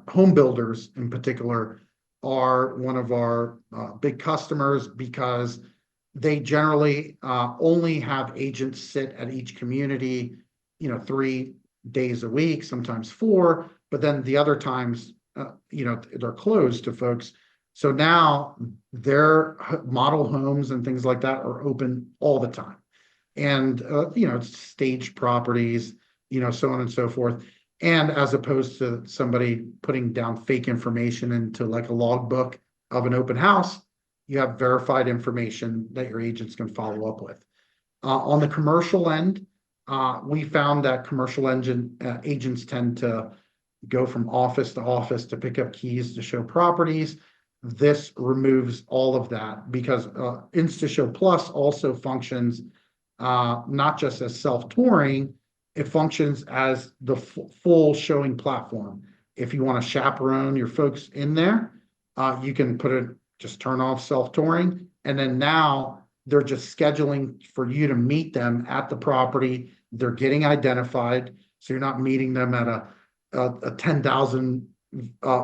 home builders in particular are one of our big customers because they generally only have agents sit at each community, 3 days a week, sometimes four, but then the other times they're closed to folks. So now their model homes and things like that are open all the time. And, staged properties, so on and so forth. And as opposed to somebody putting down fake information into like a logbook of an open house, you have verified information that your agents can follow up with. On the commercial end, we found that agents tend to go from office to office to pick up keys to show properties. This removes all of that because InstaShow Plus also functions not just as self-touring, it functions as the full showing platform. If you want to chaperone your folks in there, you can just turn off self-touring, and then now they're just scheduling for you to meet them at the property. They're getting identified, so you're not meeting them at a 10,000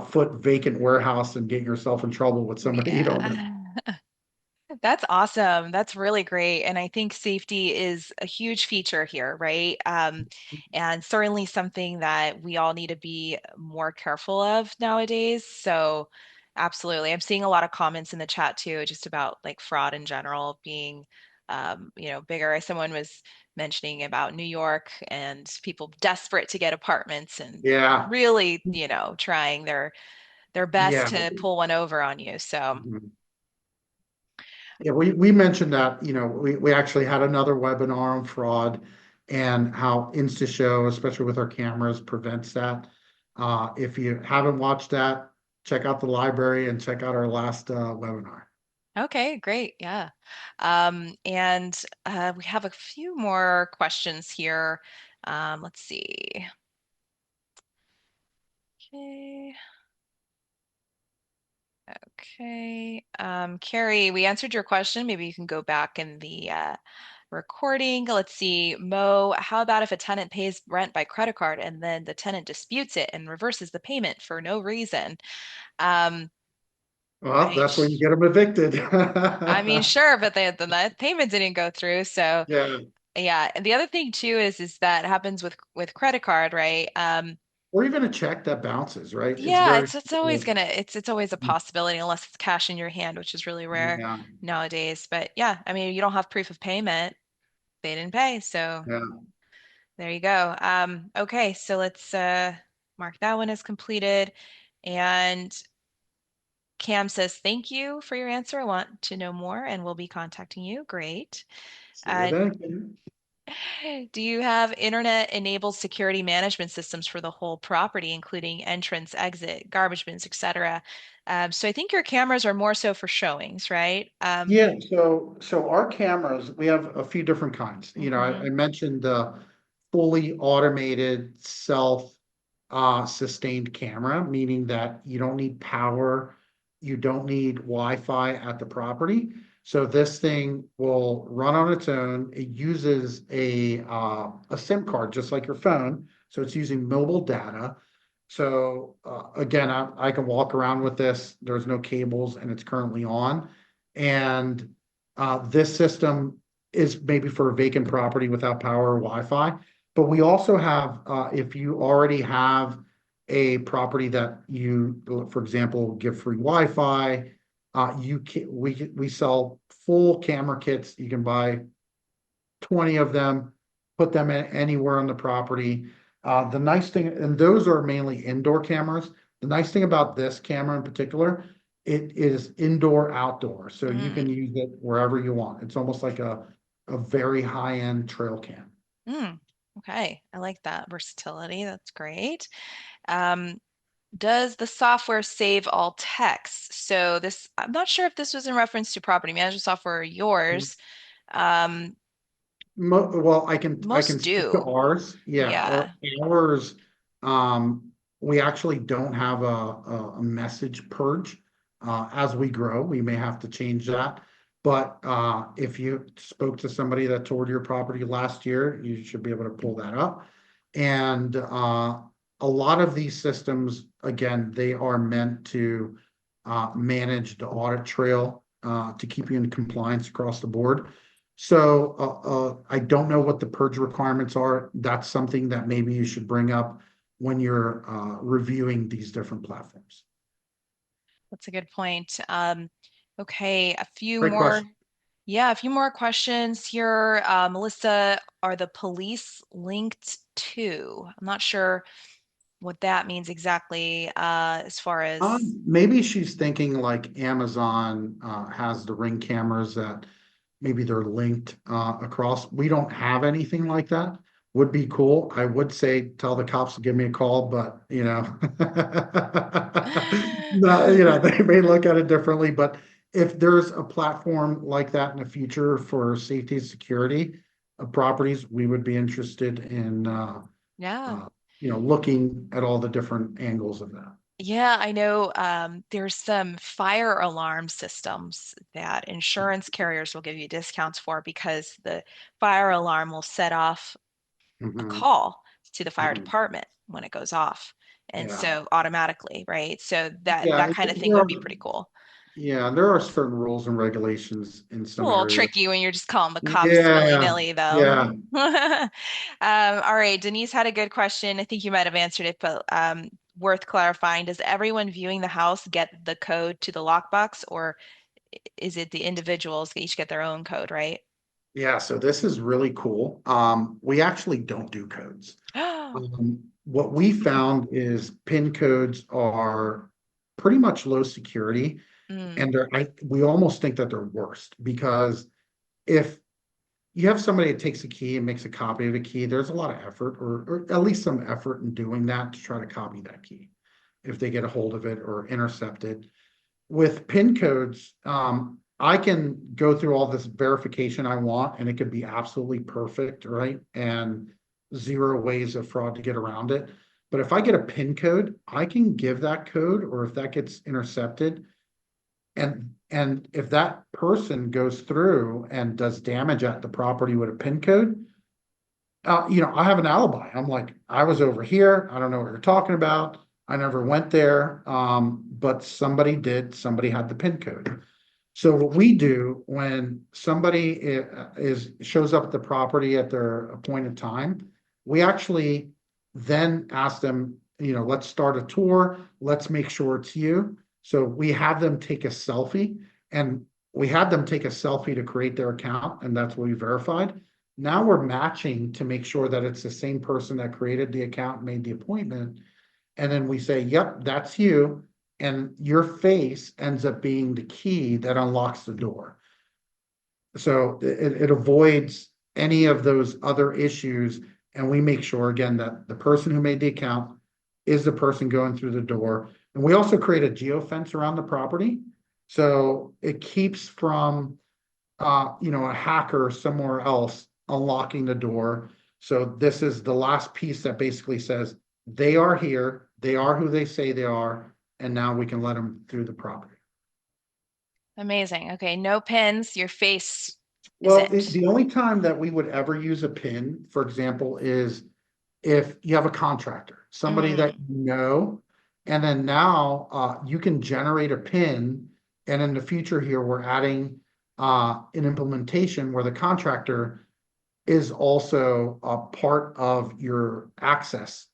foot vacant warehouse and getting yourself in trouble with somebody you don't know. Yeah. That's awesome. That's really great. And I think safety is a huge feature here, right? And certainly something that we all need to be more careful of nowadays. So, absolutely. I'm seeing a lot of comments in the chat too, just about like fraud in general being, bigger. Someone was mentioning about New York and people desperate to get apartments and Yeah, really, trying their best yeah. to pull one over on you. So, Mhm. Yeah, we mentioned that, we actually had another webinar on fraud and how InstaShow, especially with our cameras, prevents that. If you haven't watched that, check out the library and check out our last webinar. okay, great. Yeah. And we have a few more questions here. Let's see. Okay. Okay. Carrie, we answered your question. Maybe you can go back in the recording. Let's see. Mo, how about if a tenant pays rent by credit card and then the tenant disputes it and reverses the payment for no reason? Um, Well, Right. that's when you get them evicted. I mean, sure, but the payment didn't go through. So Yeah. yeah. And the other thing too is that happens with credit card, right? Or even a check that bounces, right? It's Yeah, very, it's always gonna it's always a possibility unless it's cash in your hand, which is really rare yeah, nowadays. But yeah, I mean, you don't have proof of payment. They didn't pay, so yeah. there you go. Okay, so let's mark that one as completed. And Cam says, thank you for your answer. I want to know more and we'll be contacting you. Great. Sure Uh, thing. do you have internet-enabled security management systems for the whole property, including entrance, exit, garbage bins, etc.? So I think your cameras are more so for showings, right? Yeah, so our cameras, we have a few different kinds. I Mhm. mentioned the fully automated self sustained camera, meaning that you don't need power, you don't need Wi-Fi at the property. So this thing will run on its own. It uses a SIM card just like your phone. So it's using mobile data. So again, I can walk around with this. There's no cables and it's currently on. And this system is maybe for a vacant property without power or Wi-Fi. But we also have, if you already have a property that you, for example, give free Wi-Fi, we sell full camera kits. You can buy 20 of them, put them anywhere on the property. The nice thing, and those are mainly indoor cameras. The nice thing about this camera in particular, it is indoor, outdoor, so you can Mm, use it wherever you want. It's almost like a very high-end trail cam. mm. Okay, I like that versatility. That's great. Um, does the software save all texts? So this, I'm not sure if this was in reference to property management software or yours. Um, Well, I can most speak to do. ours. Yeah, Yeah. ours, we actually don't have a message purge. As we grow, we may have to change that. But if you spoke to somebody that toured your property last year, you should be able to pull that up. And a lot of these systems, again, they are meant to manage the audit trail to keep you in compliance across the board. So I don't know what the purge requirements are. That's something that maybe you should bring up when you're reviewing these different platforms. That's a good point. Okay, a few Great more. question. Yeah, a few more questions here. Melissa, are the police linked to? I'm not sure what that means exactly, as far as. Maybe she's thinking like Amazon has the Ring cameras that maybe they're linked across. We don't have anything like that. Would be cool. I would say tell the cops to give me a call, but no, they may look at it differently. But if there's a platform like that in the future for safety and security of properties, we would be interested in Yeah. uh, looking at all the different angles of that. Yeah, I know there's some fire alarm systems that insurance carriers will give you discounts for because the fire alarm will set off a Mhm, call to the fire mhm. department when it goes off. And Yeah. so automatically, right? So that Yeah, kind of thing there would are, be pretty cool. yeah, there are certain rules and regulations in A some little areas. tricky when you're just calling the cops Yeah, willy-nilly, though. yeah, All right, Denise had a good question. I think you might have answered it, but worth clarifying. Does everyone viewing the house get the code to the lockbox, or is it the individuals that each get their own code, right? yeah. So this is really cool. We actually don't do codes. What we found is PIN codes are pretty much low security, Mm, and we almost think that they're worst because if you have somebody that takes a key and makes a copy of a key, there's a lot of effort, or at least some effort in doing that to try to copy that key if they get a hold of it or intercept it. With PIN codes, I can go through all this verification I want, and it could be absolutely perfect, right? And zero ways of fraud to get around it. But if I get a PIN code, I can give that code, or if that gets intercepted, and if that person goes through and does damage at the property with a PIN code, I have an alibi. I'm like, I was over here. I don't know what you're talking about. I never went there. but somebody had the PIN code. So what we do when somebody shows up at the property at their appointed time, we actually then ask them, let's start a tour. Let's make sure it's you. So we have them take a selfie, and we had them take a selfie to create their account, and that's what we verified. Now we're matching to make sure that it's the same person that created the account, made the appointment. And then we say, yep, that's you. And your face ends up being the key that unlocks the door. So it avoids any of those other issues. And we make sure, again, that the person who made the account is the person going through the door. And we also create a geofence around the property. So it keeps from, a hacker somewhere else unlocking the door. So this is the last piece that basically says they are here, they are who they say they are, and now we can let them through the property. Amazing. Okay, no pins. Your face is Well, it. the only time that we would ever use a PIN, for example, is if you have a contractor, somebody that Mm, you know, and then now you can generate a PIN. And in the future here, we're adding an implementation where the contractor is also a part of your access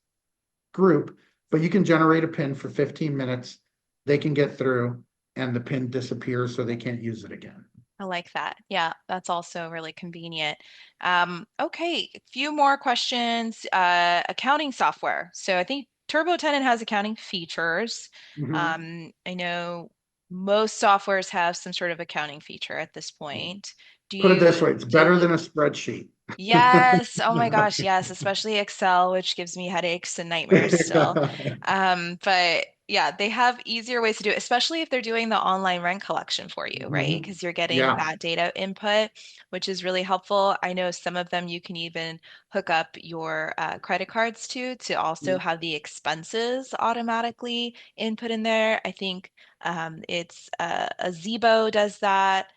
group, but you can generate a PIN for 15 minutes. They can get through and the PIN disappears so they can't use it again. I like that. Yeah, that's also really convenient. Okay, a few more questions. Accounting software. So I think Turbo Tenant has accounting features. Mhm. I know most softwares have some sort of accounting feature at this point. Do Put it this you way, it's do you better look? than a spreadsheet. Yes. Oh my gosh, yes, especially Excel, which gives me headaches and nightmares still. But yeah, they have easier ways to do it, especially if they're doing the online rent collection for you, right? Mhm. Because you're getting Yeah. that data input, which is really helpful. I know some of them you can even hook up your credit cards to also have the expenses automatically input in there. I think it's a Zebo does that.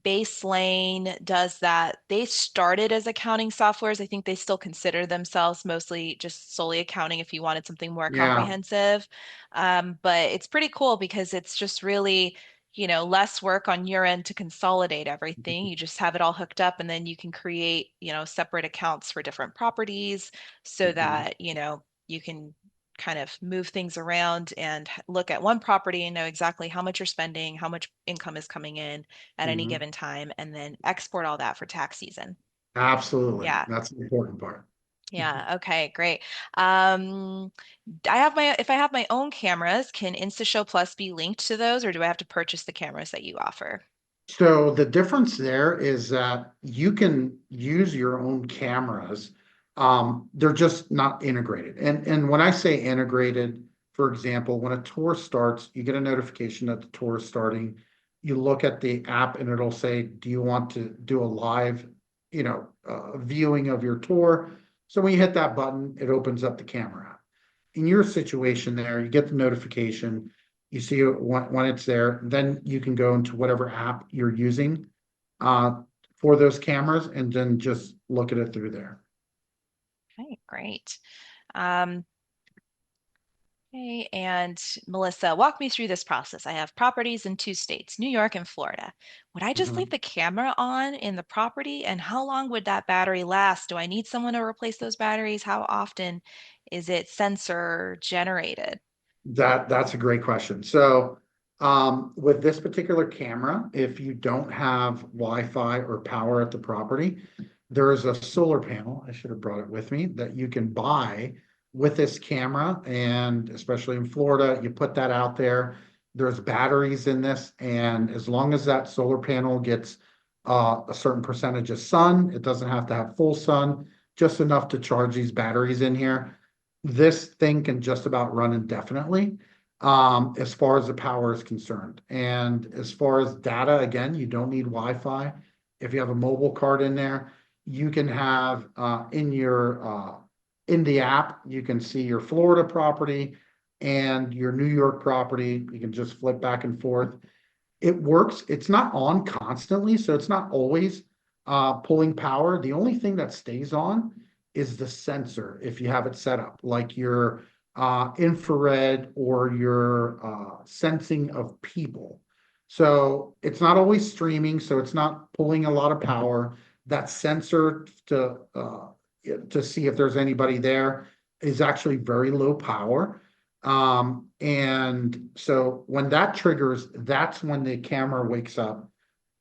Base Lane does that. They started as accounting softwares. I think they still consider themselves mostly just solely accounting if you wanted something more Yeah. comprehensive. But it's pretty cool because it's just really, less work on your end to consolidate everything. You just have it all hooked up and then you can create, separate accounts for different properties so Mhm. that, you can kind of move things around and look at one property and know exactly how much you're spending, how much income is coming in at any Mhm. given time, and then export all that for tax season. Absolutely. Yeah. That's the important part. Yeah. Okay, great. Um, if I have my own cameras, can InstaShow Plus be linked to those, or do I have to purchase the cameras that you offer? So the difference there is that you can use your own cameras. They're just not integrated. And when I say integrated, for example, when a tour starts, you get a notification that the tour is starting. You look at the app and it'll say, "Do you want to do a live, viewing of your tour?" So when you hit that button, it opens up the camera app. In your situation there, you get the notification, you see it when it's there, then you can go into whatever app you're using uh, for those cameras and then just look at it through there. Okay, great. Um, okay, and Melissa, walk me through this process. I have properties in two states, New York and Florida. Would I just leave Mhm. the camera on in the property? And how long would that battery last? Do I need someone to replace those batteries? How often is it sensor generated? That's a great question. So with this particular camera, if you don't have Wi-Fi or power at the property, there is a solar panel, I should have brought it with me, that you can buy with this camera. And especially in Florida, you put that out there. There's batteries in this, and as long as that solar panel gets a certain percentage of sun, it doesn't have to have full sun, just enough to charge these batteries in here. This thing can just about run indefinitely as far as the power is concerned. And as far as data, again, you don't need Wi-Fi. If you have a mobile card in there, you can have in the app, you can see your Florida property and your New York property. You can just flip back and forth. It works. It's not on constantly, so it's not always pulling power. The only thing that stays on is the sensor if you have it set up, like your infrared, or your sensing of people. So it's not always streaming, so it's not pulling a lot of power. That sensor to see if there's anybody there is actually very low power. And so when that triggers, that's when the camera wakes up.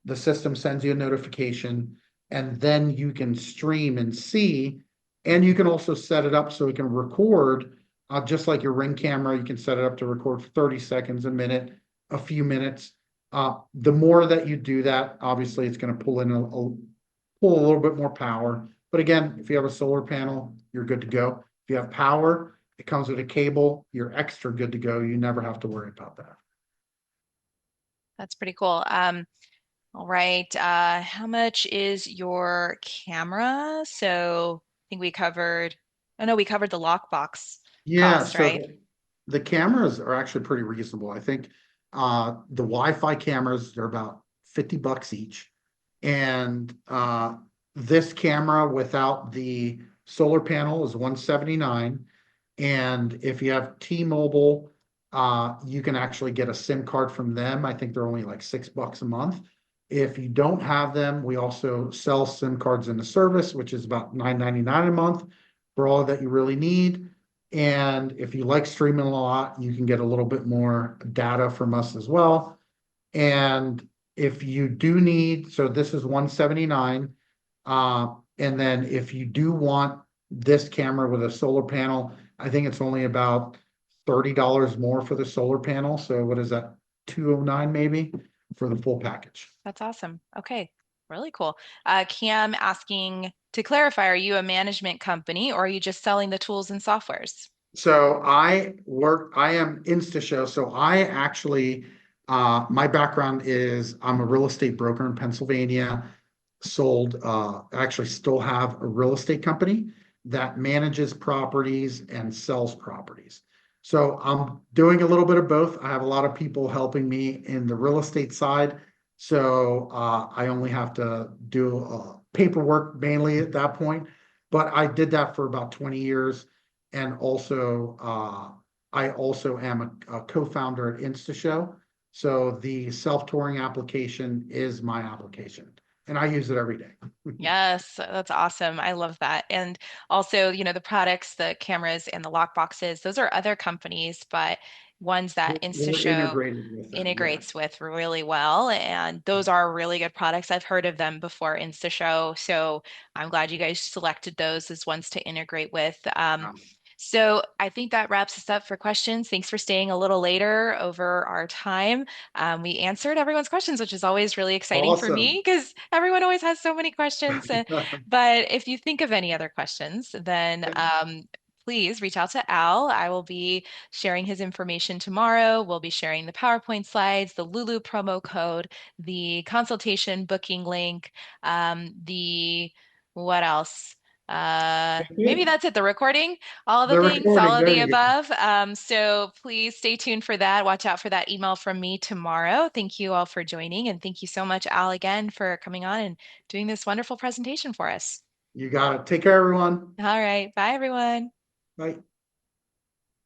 The system sends you a notification, and then you can stream and see. And you can also set it up so it can record, just like your Ring camera. You can set it up to record for 30 seconds, a minute, a few minutes. The more that you do that, obviously, it's going to pull a little bit more power. But again, if you have a solar panel, you're good to go. If you have power, it comes with a cable, you're extra good to go. You never have to worry about that. That's pretty cool. All right. How much is your camera? So I think we covered, oh no, we covered the lockbox Yeah, cost, so right? the cameras are actually pretty reasonable. I think the Wi-Fi cameras, they're about $50 each. And this camera without the solar panel is 179. And if you have T-Mobile, you can actually get a SIM card from them. I think they're only like $6 a month. If you don't have them, we also sell SIM cards in the service, which is about $9.99 a month for all that you really need. And if you like streaming a lot, you can get a little bit more data from us as well. And if you do need, so this is 179. And then if you do want this camera with a solar panel, I think it's only about $30 more for the solar panel. So what is that? 209 maybe for the full package. That's awesome. Okay. Really cool. Cam asking to clarify, are you a management company or are you just selling the tools and softwares? So I am InstaShow. So I actually, my background is I'm a real estate broker in Pennsylvania. Actually still have a real estate company that manages properties and sells properties. So I'm doing a little bit of both. I have a lot of people helping me in the real estate side. So I only have to do paperwork mainly at that point. But I did that for about 20 years. And also, I also am a co-founder at InstaShow. So the self-touring application is my application, and I use it every day. Yes, that's awesome. I love that. And also, the products, the cameras and the lock boxes, those are other companies, but ones that We're InstaShow integrated with them. integrates Yes. with really well. And those are really good products. I've heard of them before InstaShow. So I'm glad you guys selected those as ones to integrate with. So I think that wraps us up for questions. Thanks for staying a little later over our time. We answered everyone's questions, which is always really exciting for Awesome. me because everyone always has so many questions. But if you think of any other questions, then please reach out to Al. I will be sharing his information tomorrow. We'll be sharing the PowerPoint slides, the Lulu promo code, the consultation booking link, the what else? Maybe Okay. that's it. The recording, all the The things, all recording, of there the you go. above. So please stay tuned for that. Watch out for that email from me tomorrow. Thank you all for joining. And thank you so much, Al, again, for coming on and doing this wonderful presentation for us. You got it. Take care, everyone. All right. Bye, everyone. Bye.